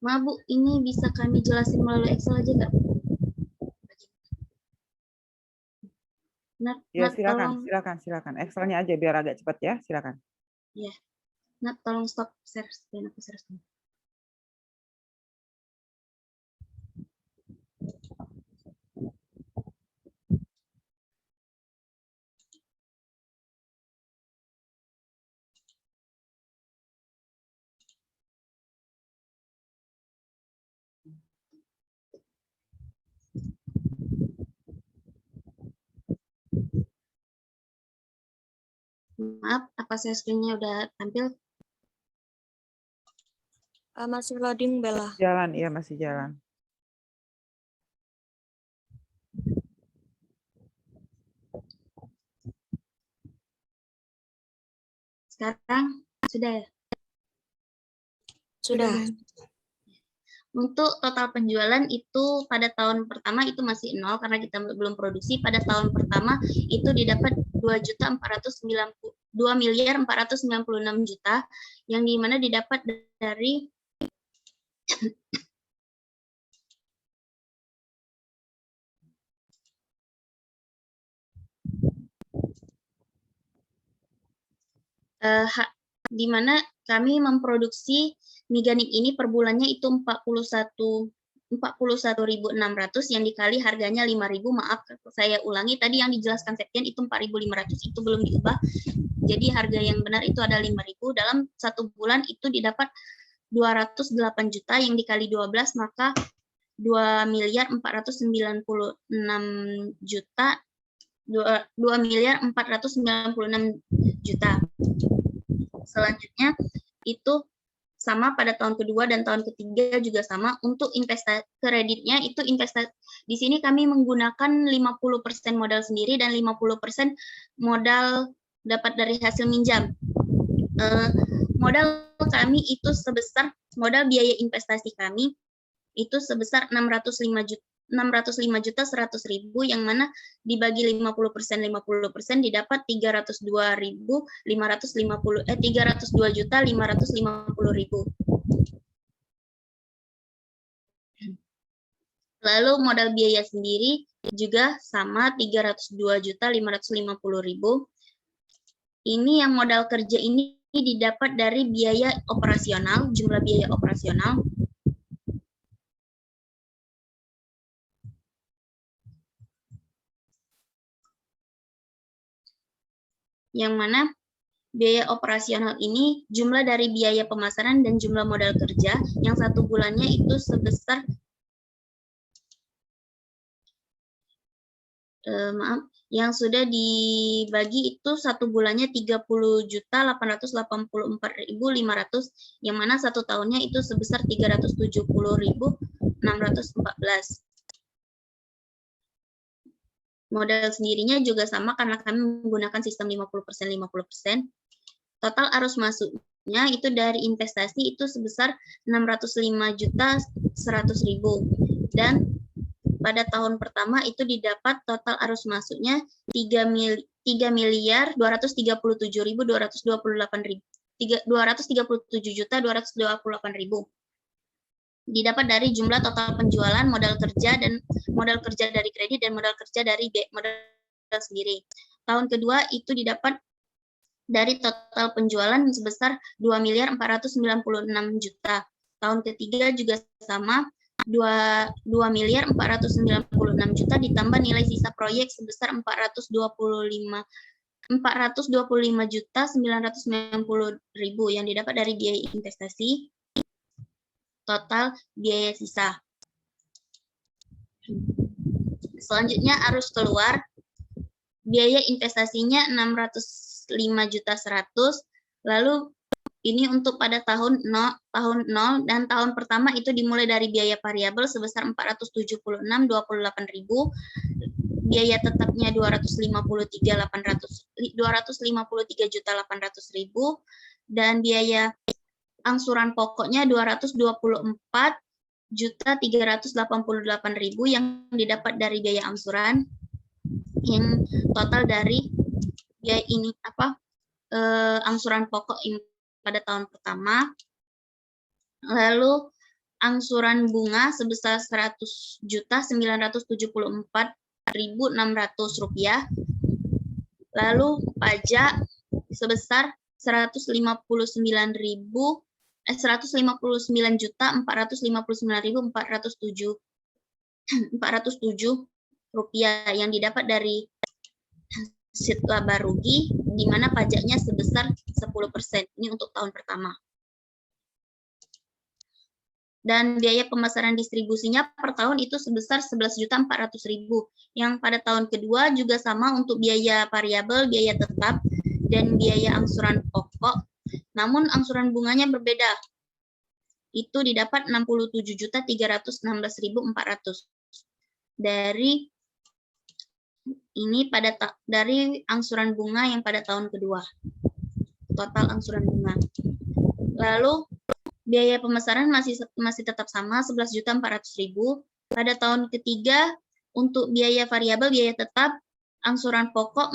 maaf Bu, ini bisa kami jelasin melalui Excel aja nggak? Ya, silakan. Excelnya aja biar agak cepat ya, silakan. Ya, Nat, tolong stop share screen aku share screen. Maaf, apa share screen-nya udah tampil? Masih loading, Bella. Jalan, iya masih jalan. Sekarang sudah ya? Sudah. Untuk total penjualan itu pada tahun pertama itu masih 0 karena kita belum produksi. Pada tahun pertama itu didapat 2.496.000.000, yang dimana didapat dari di mana kami memproduksi miganik ini per bulannya itu 41.600 yang dikali harganya 5.000. Maaf, saya ulangi tadi yang dijelaskan Septian itu 4.500, itu belum diubah. Jadi harga yang benar itu ada 5.000. Dalam 1 bulan itu didapat 208 juta yang dikali 12, maka 2.496 juta. 2.496 juta. Selanjutnya itu sama pada tahun kedua dan tahun ketiga juga sama. Untuk investasi kreditnya itu investasi di sini kami menggunakan 50% modal sendiri dan 50% modal dapat dari hasil minjam. Modal kami itu sebesar modal biaya investasi kami itu sebesar 605.100.000 yang mana dibagi 50% didapat 302.550.000. Lalu modal biaya sendiri juga sama 302.550.000. Ini yang modal kerja ini didapat dari biaya operasional, jumlah biaya operasional. Yang mana biaya operasional ini jumlah dari biaya pemasaran dan jumlah modal kerja yang satu bulannya itu sebesar yang sudah dibagi itu satu bulannya 30.884.500 yang mana satu tahunnya itu sebesar 370.614. Modal sendirinya juga sama karena kami menggunakan sistem 50%. Total arus masuknya itu dari investasi itu sebesar 605.100.000 dan pada tahun pertama itu didapat total arus masuknya 3.237.228.000. Didapat dari jumlah total penjualan, modal kerja dari kredit dan modal kerja dari modal sendiri. Tahun kedua itu didapat dari total penjualan sebesar 2.496.000.000. Tahun ketiga juga sama 2.496.000.000 ditambah nilai sisa proyek sebesar 425.990.000 yang didapat dari biaya investasi. Total biaya sisa. Selanjutnya arus keluar. Biaya investasinya 605.100.000. Lalu ini untuk pada tahun 0 dan tahun pertama itu dimulai dari biaya variabel sebesar 476.28.000. Biaya tetapnya 253.800.000 dan biaya angsuran pokoknya 224.388.000 yang didapat dari biaya angsuran yang total dari biaya ini angsuran pokok pada tahun pertama. Lalu angsuran bunga sebesar 100.974.600 rupiah. Lalu pajak sebesar 159.407 rupiah yang didapat dari hasil laba rugi, di mana pajaknya sebesar 10%. Ini untuk tahun pertama. Dan biaya pemasaran distribusinya per tahun itu sebesar 11.400.000. Yang pada tahun kedua juga sama untuk biaya variabel, biaya tetap, dan biaya angsuran pokok. Namun angsuran bunganya berbeda. Itu didapat 67.316.400. Dari ini dari angsuran bunga yang pada tahun kedua. Total angsuran bunga. Lalu biaya pemasaran masih tetap sama 11.400.000. Pada tahun ketiga untuk biaya variabel, biaya tetap, angsuran pokok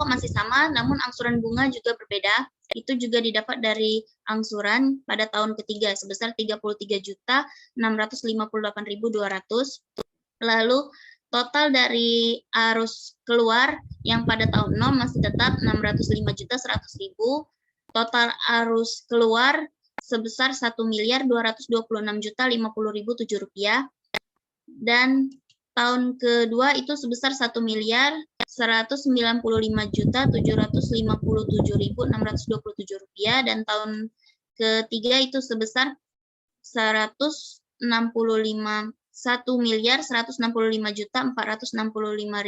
masih sama, namun angsuran bunga juga berbeda. Itu juga didapat dari angsuran pada tahun ketiga sebesar 33.658.200. Lalu total dari arus keluar yang pada tahun 0 masih tetap 605.100.000. Total arus keluar sebesar 1.226.050.007 rupiah. Dan tahun kedua itu sebesar 1.195.757.627 rupiah dan tahun ketiga itu sebesar 165.900.000 Rp1.465.465.247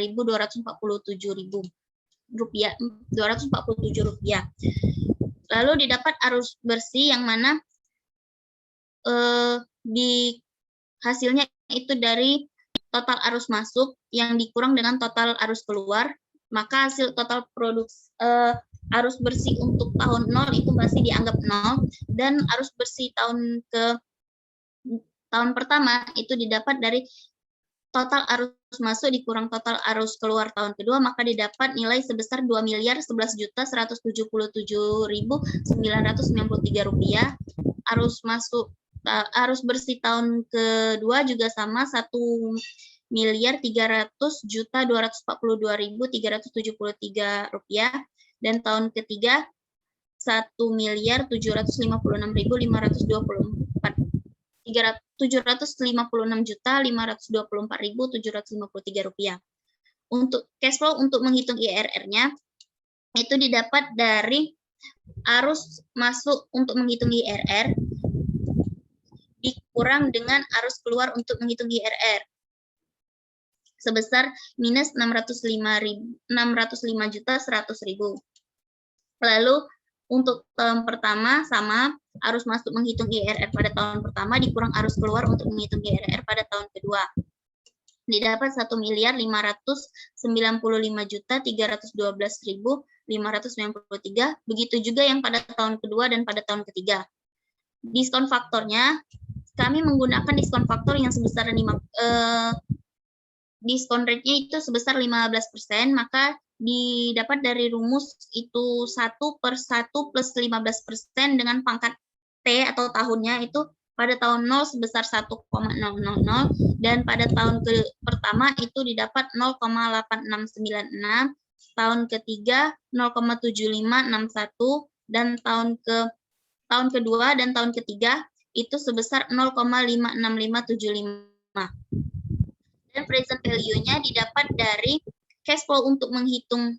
Lalu didapat arus bersih yang mana di hasilnya itu dari total arus masuk yang dikurang dengan total arus keluar, maka hasil total produksi arus bersih untuk tahun 0 itu masih dianggap 0, dan arus bersih tahun pertama itu didapat dari total arus masuk dikurang total arus keluar tahun kedua, maka didapat nilai sebesar Rp2.011.177.993. Arus bersih tahun kedua juga sama, Rp1.300.242.373, dan tahun ketiga Rp756.724.753. Untuk cash flow untuk menghitung IRR-nya itu didapat dari arus masuk untuk menghitung IRR dikurang dengan arus keluar untuk menghitung IRR sebesar minus 605.100.000. Lalu untuk tahun pertama sama, arus masuk menghitung IRR pada tahun pertama dikurang arus keluar untuk menghitung IRR pada tahun kedua. Didapat Rp1.555.312.593. Begitu juga yang pada tahun kedua dan pada tahun ketiga. Diskon faktornya, kami menggunakan diskon faktor yang sebesar diskon rate-nya itu sebesar 15%, maka didapat dari rumus itu 1/1 plus 15% dengan pangkat T atau tahunnya itu pada tahun 0 sebesar 1,000 dan pada tahun pertama itu didapat 0,8696, tahun ketiga 0,7561 dan tahun kedua dan tahun ketiga itu sebesar 0,56575. Dan present value-nya didapat dari cash flow untuk menghitung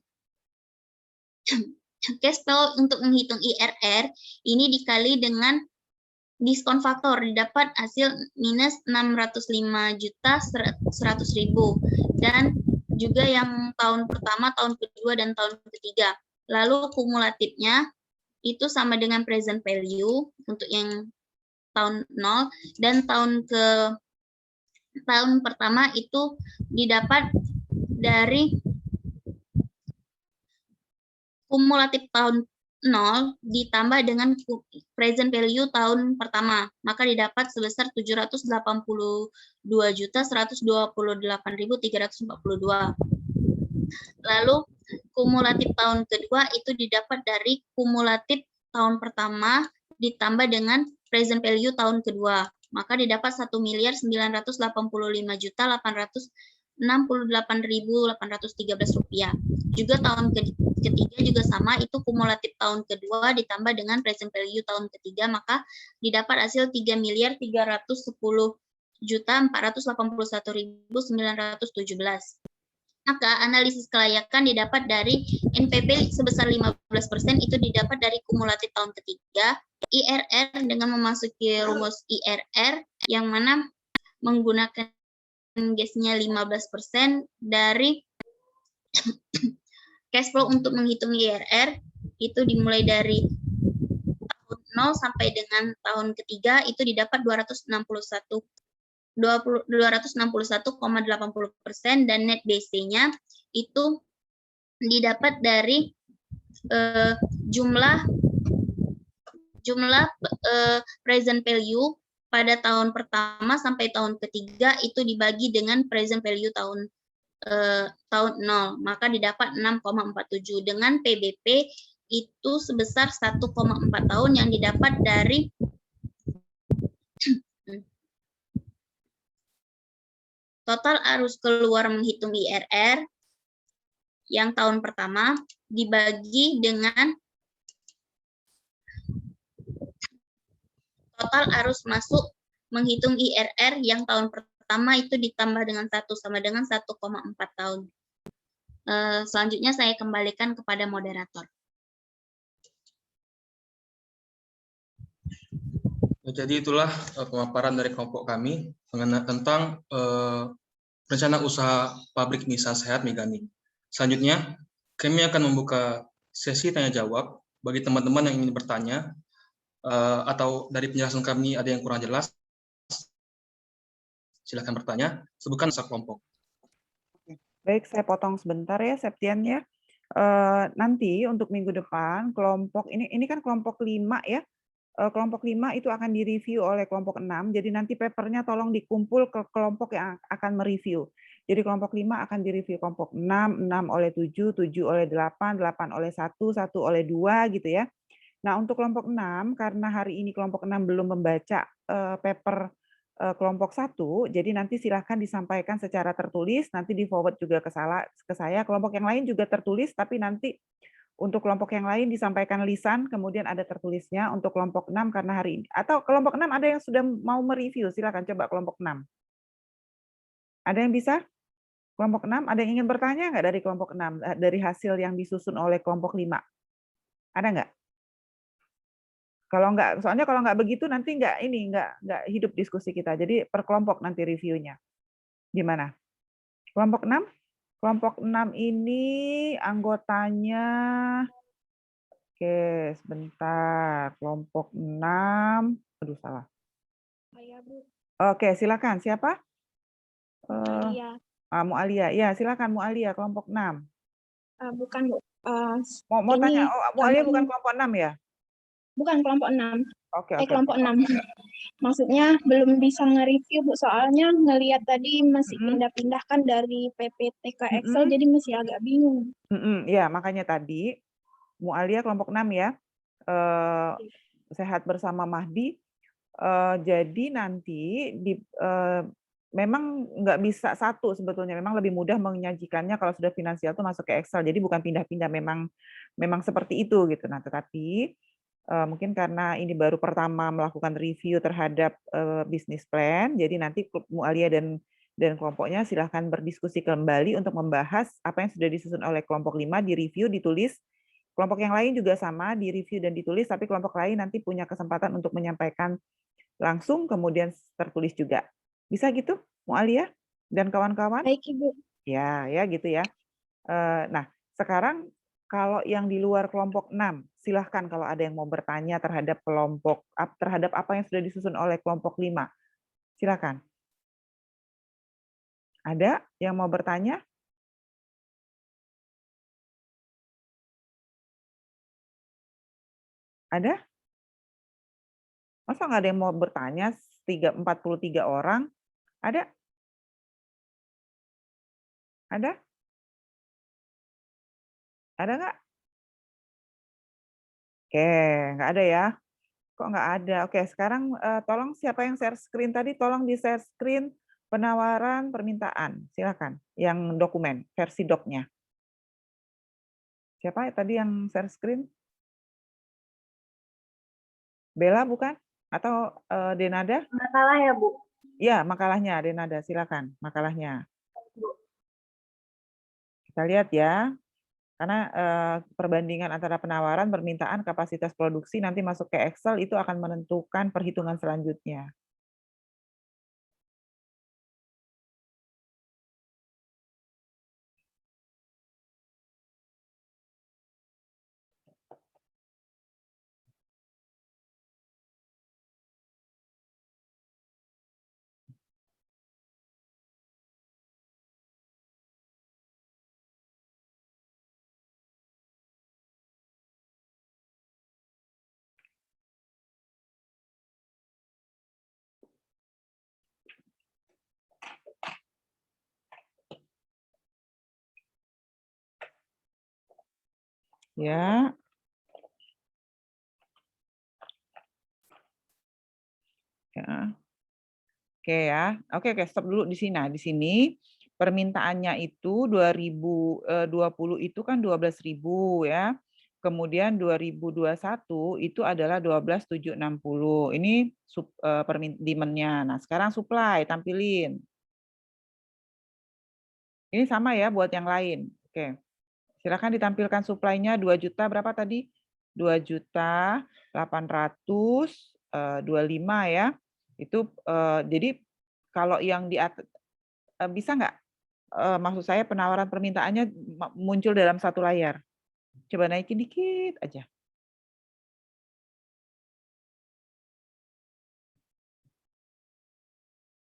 IRR ini dikali dengan diskon faktor, didapat hasil minus 605.100.000, dan juga yang tahun pertama, tahun kedua, dan tahun ketiga. Lalu kumulatifnya itu sama dengan present value untuk yang tahun 0, dan tahun pertama itu didapat dari kumulatif tahun 0 ditambah dengan present value tahun pertama, maka didapat sebesar 782.128.342. Lalu kumulatif tahun kedua itu didapat dari kumulatif tahun pertama ditambah dengan present value tahun kedua, maka didapat Rp1.985.868.813. Juga tahun ketiga juga sama, itu kumulatif tahun kedua ditambah dengan present value tahun ketiga, maka didapat hasil Rp3.310.481.917. Maka analisis kelayakan didapat dari NPP sebesar 15%, itu didapat dari kumulatif tahun ketiga. IRR dengan memasuki rumus IRR yang mana menggunakan gasnya 15% dari cash flow untuk menghitung IRR itu dimulai dari tahun 0 sampai dengan tahun ketiga itu didapat 261,80% dan net BC-nya itu didapat dari jumlah present value pada tahun pertama sampai tahun ketiga itu dibagi dengan present value tahun 0, maka didapat 6,47 dengan PBP itu sebesar 1,4 tahun yang didapat dari total arus keluar menghitung IRR yang tahun pertama dibagi dengan total arus masuk menghitung IRR yang tahun pertama itu ditambah dengan 1 sama dengan 1,4 tahun. Selanjutnya saya kembalikan kepada moderator. Jadi itulah pemaparan dari kelompok kami tentang rencana usaha pabrik mie instan sehat Meganik. Selanjutnya, kami akan membuka sesi tanya jawab bagi teman-teman yang ingin bertanya atau dari penjelasan kami ada yang kurang jelas. Silakan bertanya, sebutkan asal kelompok. Baik, saya potong sebentar ya, Septian ya. Nanti untuk minggu depan kelompok ini kan kelompok 5 ya. Kelompok 5 itu akan direview oleh kelompok 6. Jadi nanti papernya tolong dikumpul ke kelompok yang akan mereview. Jadi kelompok 5 akan direview kelompok 6, 6 oleh 7, 7 oleh 8, 8 oleh 1, 1 oleh 2 gitu ya. Nah, untuk kelompok 6 karena hari ini kelompok 6 belum membaca paper kelompok 1, jadi nanti silahkan disampaikan secara tertulis, nanti di-forward juga ke saya. Kelompok yang lain juga tertulis, tapi nanti untuk kelompok yang lain disampaikan lisan, kemudian ada tertulisnya untuk kelompok 6 karena hari ini. Atau kelompok 6 ada yang sudah mau mereview, silakan coba kelompok 6. Ada yang bisa? Kelompok 6, ada yang ingin bertanya nggak dari kelompok 6, dari hasil yang disusun oleh kelompok 5? Ada nggak? Kalau nggak, soalnya kalau nggak begitu nanti nggak hidup diskusi kita. Jadi per kelompok nanti reviewnya. Gimana? Kelompok 6? Kelompok 6 ini anggotanya, oke sebentar, kelompok 6, aduh salah. Saya Bu. Oke, silakan. Siapa? Alia. Mualia. Ya, silakan Mualia, kelompok 6. Bukan Bu. Mau Ini tanya, Mualia contohnya- bukan kelompok 6 ya? bukan kelompok 6. Oke. Kelompok 6. Maksudnya belum bisa nge-review Bu, soalnya ngelihat tadi masih pindah-pindahkan dari PPT ke Excel, jadi masih agak bingung. Ya, makanya tadi Mualia kelompok 6 ya. Sehat bersama Mahdi. Jadi nanti memang nggak bisa satu sebetulnya, memang lebih mudah menyajikannya kalau sudah finansial itu masuk ke Excel. Jadi bukan pindah-pindah, memang seperti itu gitu. Nah, tetapi mungkin karena ini baru pertama melakukan review terhadap bisnis plan, jadi nanti Mualia dan kelompoknya silahkan berdiskusi kembali untuk membahas apa yang sudah disusun oleh kelompok 5, direview, ditulis. Kelompok yang lain juga sama, direview dan ditulis, tapi kelompok lain nanti punya kesempatan untuk menyampaikan langsung, kemudian tertulis juga. Bisa gitu, Mualia dan kawan-kawan? Baik, Ibu. Ya gitu ya. Nah, sekarang kalau yang di luar kelompok 6, silahkan kalau ada yang mau bertanya terhadap terhadap apa yang sudah disusun oleh kelompok 5. Silakan. Ada yang mau bertanya? Ada? Masa nggak ada yang mau bertanya? 43 orang. Ada? Ada? Ada nggak? Oke, nggak ada ya. Kok nggak ada? Oke, sekarang tolong siapa yang share screen tadi, tolong di-share screen penawaran permintaan. Silakan, yang dokumen, versi doc-nya. Siapa tadi yang share screen? Bella bukan? Atau Denada? Makalah ya, Bu? Ya, makalahnya Denada, silakan makalahnya. Kita lihat ya. Karena perbandingan antara penawaran, permintaan, kapasitas produksi nanti masuk ke Excel itu akan menentukan perhitungan selanjutnya. Ya. Ya. Oke ya. Oke, stop dulu di sini. Nah, di sini permintaannya itu 2020 itu kan 12.000 ya. Kemudian 2021 itu adalah 12.760. Ini demand-nya. Nah, sekarang supply tampilin. Ini sama ya buat yang lain. Oke. Silakan ditampilkan supply-nya 2 juta berapa tadi? 2.800.000 25 ya. Itu jadi kalau yang di atas bisa nggak maksud saya penawaran permintaannya muncul dalam satu layar. Coba naikin dikit aja.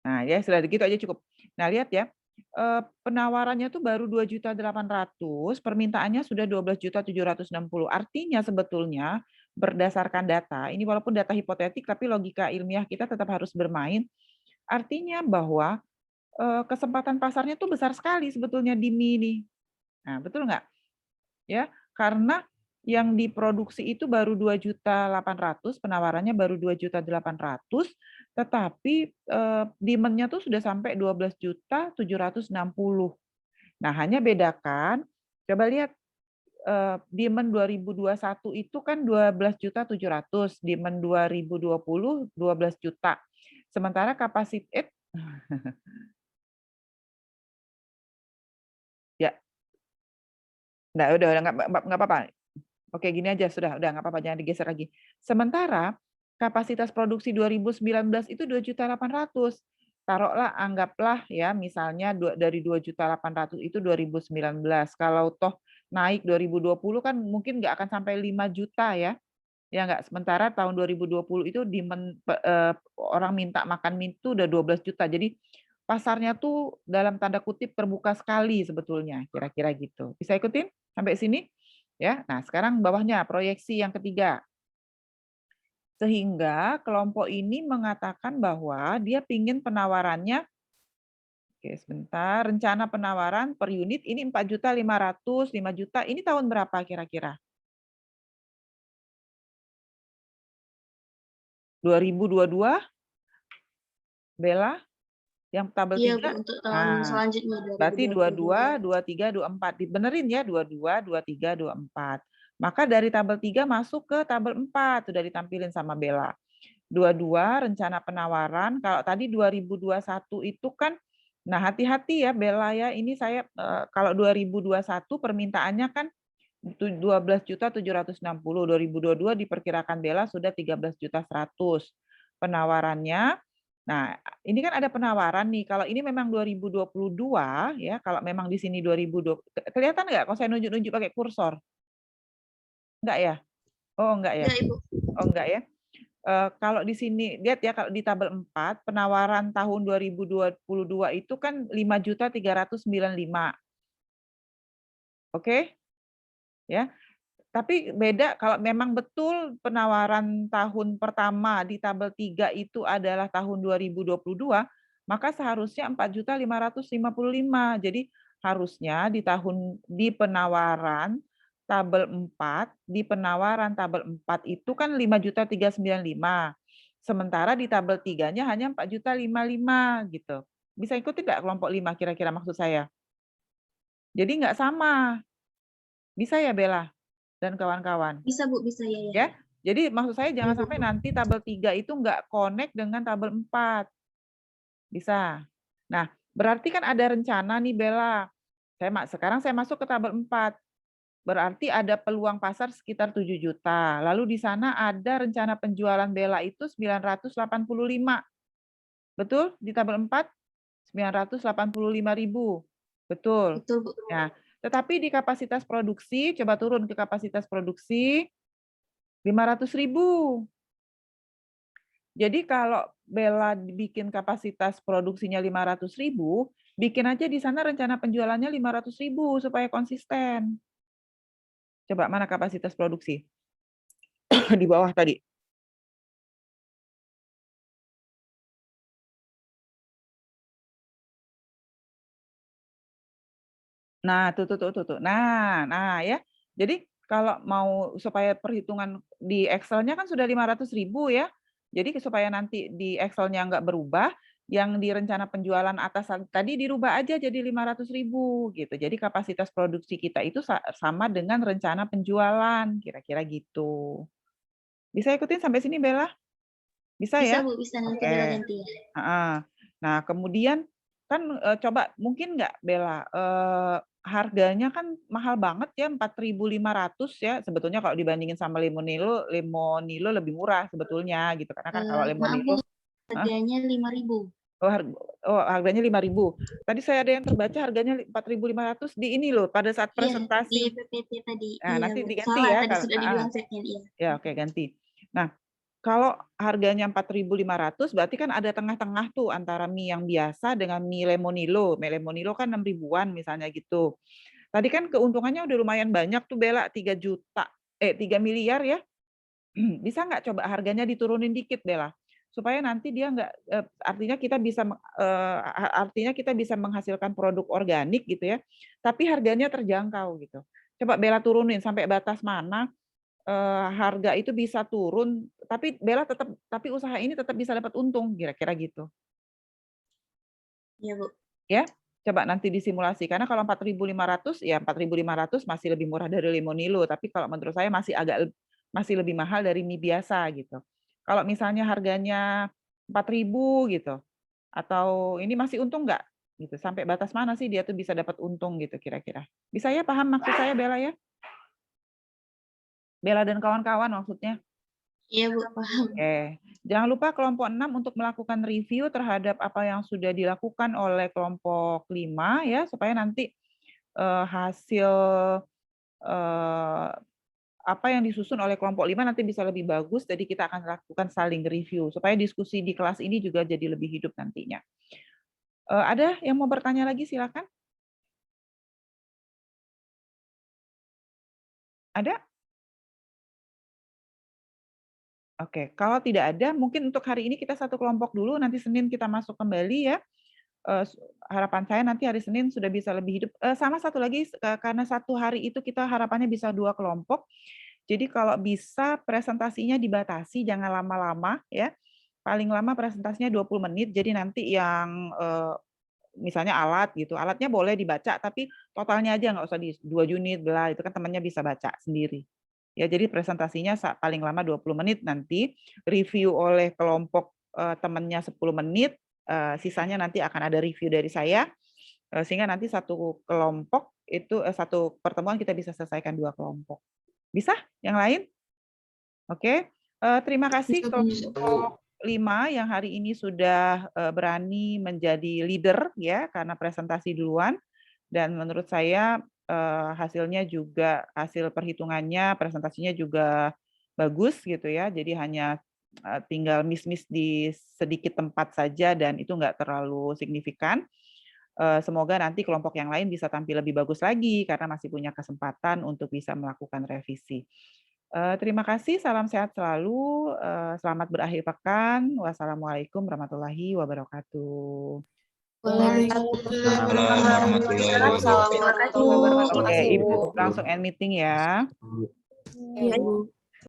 Nah, ya sudah gitu aja cukup. Nah, lihat ya. Penawarannya tuh baru 2.800.000, permintaannya sudah 12.760.000. Artinya sebetulnya berdasarkan data, ini walaupun data hipotetik tapi logika ilmiah kita tetap harus bermain. Artinya bahwa kesempatan pasarnya tuh besar sekali sebetulnya di mie ini. Nah, betul nggak? Ya, karena yang diproduksi itu baru 2.800.000, penawarannya baru 2.800.000, tetapi demand-nya tuh sudah sampai 12.760.000. Nah, hanya bedakan, coba lihat demand 2021 itu kan 12.700.000, demand 2020 12 juta. Sementara kapasitas ya, udah nggak apa-apa. Oke, gini aja sudah nggak apa-apa, jangan digeser lagi. Sementara kapasitas produksi 2019 itu 2.800.000. Taruhlah, anggaplah ya misalnya dari 2.800.000 itu 2019. Kalau toh naik 2020 kan mungkin nggak akan sampai 5 juta ya. Ya nggak, sementara tahun 2020 itu orang minta makan mie itu udah 12 juta. Jadi pasarnya tuh dalam tanda kutip terbuka sekali sebetulnya, kira-kira gitu. Bisa ikutin sampai sini? Ya, nah sekarang bawahnya proyeksi yang ketiga. Sehingga kelompok ini mengatakan bahwa dia pingin penawarannya, oke sebentar, rencana penawaran per unit ini 4.500.000, 5 juta, ini tahun berapa kira-kira? 2022? Bella? Yang tabel 3? Iya, Bu, untuk tahun Nah, selanjutnya berarti 2022. 22, 23, 24. Dibenerin ya, 22, 23, 24. Maka dari tabel 3 masuk ke tabel 4, sudah ditampilin sama Bella. 22 rencana penawaran, kalau tadi 2021 itu kan, nah hati-hati ya Bella ya, ini saya kalau 2021 permintaannya kan 12.760.000, 2022 diperkirakan Bella sudah 13.100.000. Penawarannya, nah ini kan ada penawaran nih, kalau ini memang 2022 ya, kalau memang di sini 2020, kelihatan nggak kalau saya nunjuk-nunjuk pakai kursor? Enggak ya? Oh enggak ya? Enggak, Ibu. Oh enggak ya? Kalau di sini lihat ya, kalau di tabel 4 penawaran tahun 2022 itu kan 5.395.000. Oke? Ya. Tapi beda kalau memang betul penawaran tahun pertama di tabel 3 itu adalah tahun 2022, maka seharusnya 4.555.000. Jadi harusnya di penawaran tabel 4, di penawaran tabel 4 itu kan 5.395.000. Sementara di tabel 3-nya hanya 4.055.000 gitu. Bisa ikuti nggak kelompok 5 kira-kira maksud saya? Jadi nggak sama. Bisa ya Bella dan kawan-kawan? Bisa, Bu, bisa ya. Ya, jadi maksud saya jangan Iya, Bu. sampai nanti tabel 3 itu nggak connect dengan tabel 4. Bisa. Nah, berarti kan ada rencana nih Bella. Sekarang saya masuk ke tabel 4. Berarti ada peluang pasar sekitar 7 juta. Lalu di sana ada rencana penjualan Bella itu 985. Betul? Di tabel 4 985.000. Betul. Betul, Bu. Nah, tetapi di kapasitas produksi, coba turun ke kapasitas produksi 500.000. Jadi kalau Bella bikin kapasitas produksinya 500.000, bikin aja di sana rencana penjualannya 500.000 supaya konsisten. Coba mana kapasitas produksi? Di bawah tadi. Nah, tuh. Nah ya. Jadi kalau mau supaya perhitungan di Excel-nya kan sudah 500.000 ya. Jadi supaya nanti di Excel-nya nggak berubah, yang di rencana penjualan atas tadi dirubah aja jadi 500.000 gitu. Jadi kapasitas produksi kita itu sama dengan rencana penjualan, kira-kira gitu. Bisa ikutin sampai sini Bella? Bisa Bisa, ya? Bu, bisa nanti Oke. Bella ganti ya. Nah, kemudian kan coba mungkin nggak Bella harganya kan mahal banget ya, 4.500 ya. Sebetulnya kalau dibandingin sama Lemonilo lebih murah sebetulnya gitu. Karena kan kalau Maaf Lemonilo Bu, harganya 5.000. harganya 5.000. Tadi saya ada yang terbaca harganya 4.500 di ini loh pada saat Iya, di presentasi. PPT tadi. Nah, Iya nanti Bu, diganti salah ya tadi kalau sudah dibilang second, iya. ya oke ganti. Nah, kalau harganya 4.500 berarti kan ada tengah-tengah tuh antara mie yang biasa dengan mie Lemonilo. Mie Lemonilo kan 6 ribuan misalnya gitu. Tadi kan keuntungannya udah lumayan banyak tuh Bella, 3 miliar ya. Bisa nggak coba harganya diturunin dikit Bella? Supaya nanti dia nggak artinya kita bisa menghasilkan produk organik gitu ya, tapi harganya terjangkau gitu. Coba Bella turunin sampai batas mana harga itu bisa turun, tapi usaha ini tetap bisa dapat untung, kira-kira gitu. Iya Bu. Ya, coba nanti disimulasi, karena kalau 4.500 ya 4.500 masih lebih murah dari Lemonilo, tapi kalau menurut saya masih lebih mahal dari mie biasa gitu. Kalau misalnya harganya 4.000 gitu, atau ini masih untung nggak? Gitu. Sampai batas mana sih dia tuh bisa dapat untung gitu kira-kira. Bisa ya paham maksud saya Bella ya? Bella dan kawan-kawan maksudnya. Iya Bu, paham. Oke. Jangan lupa kelompok 6 untuk melakukan review terhadap apa yang sudah dilakukan oleh kelompok 5 ya, supaya nanti hasil apa yang disusun oleh kelompok 5 nanti bisa lebih bagus, jadi kita akan lakukan saling review supaya diskusi di kelas ini juga jadi lebih hidup nantinya. Ada yang mau bertanya lagi silakan. Ada? Oke, kalau tidak ada mungkin untuk hari ini kita satu kelompok dulu, nanti Senin kita masuk kembali ya. Harapan saya nanti hari Senin sudah bisa lebih hidup. Sama satu lagi, karena satu hari itu kita harapannya bisa 2 kelompok. Jadi kalau bisa presentasinya dibatasi, jangan lama-lama ya. Paling lama presentasinya 20 menit. Jadi nanti yang misalnya alat gitu, alatnya boleh dibaca, tapi totalnya aja nggak usah di 2 unit, bla, itu kan temannya bisa baca sendiri. Ya, jadi presentasinya paling lama 20 menit, nanti review oleh kelompok temannya 10 menit, sisanya nanti akan ada review dari saya, sehingga nanti satu kelompok itu satu pertemuan kita bisa selesaikan 2 kelompok. Bisa? Yang lain? Oke. Terima kasih kelompok 5 yang hari ini sudah berani menjadi leader ya, karena presentasi duluan, dan menurut saya hasilnya juga, hasil perhitungannya, presentasinya juga bagus gitu ya, jadi hanya tinggal miss-miss di sedikit tempat saja dan itu nggak terlalu signifikan. Semoga nanti kelompok yang lain bisa tampil lebih bagus lagi karena masih punya kesempatan untuk bisa melakukan revisi. Terima kasih, salam sehat selalu, selamat berakhir pekan. Wassalamualaikum warahmatullahi wabarakatuh. Waalaikumsalam warahmatullahi wabarakatuh. Oke, Ibu langsung end meeting ya. Iya, Bu.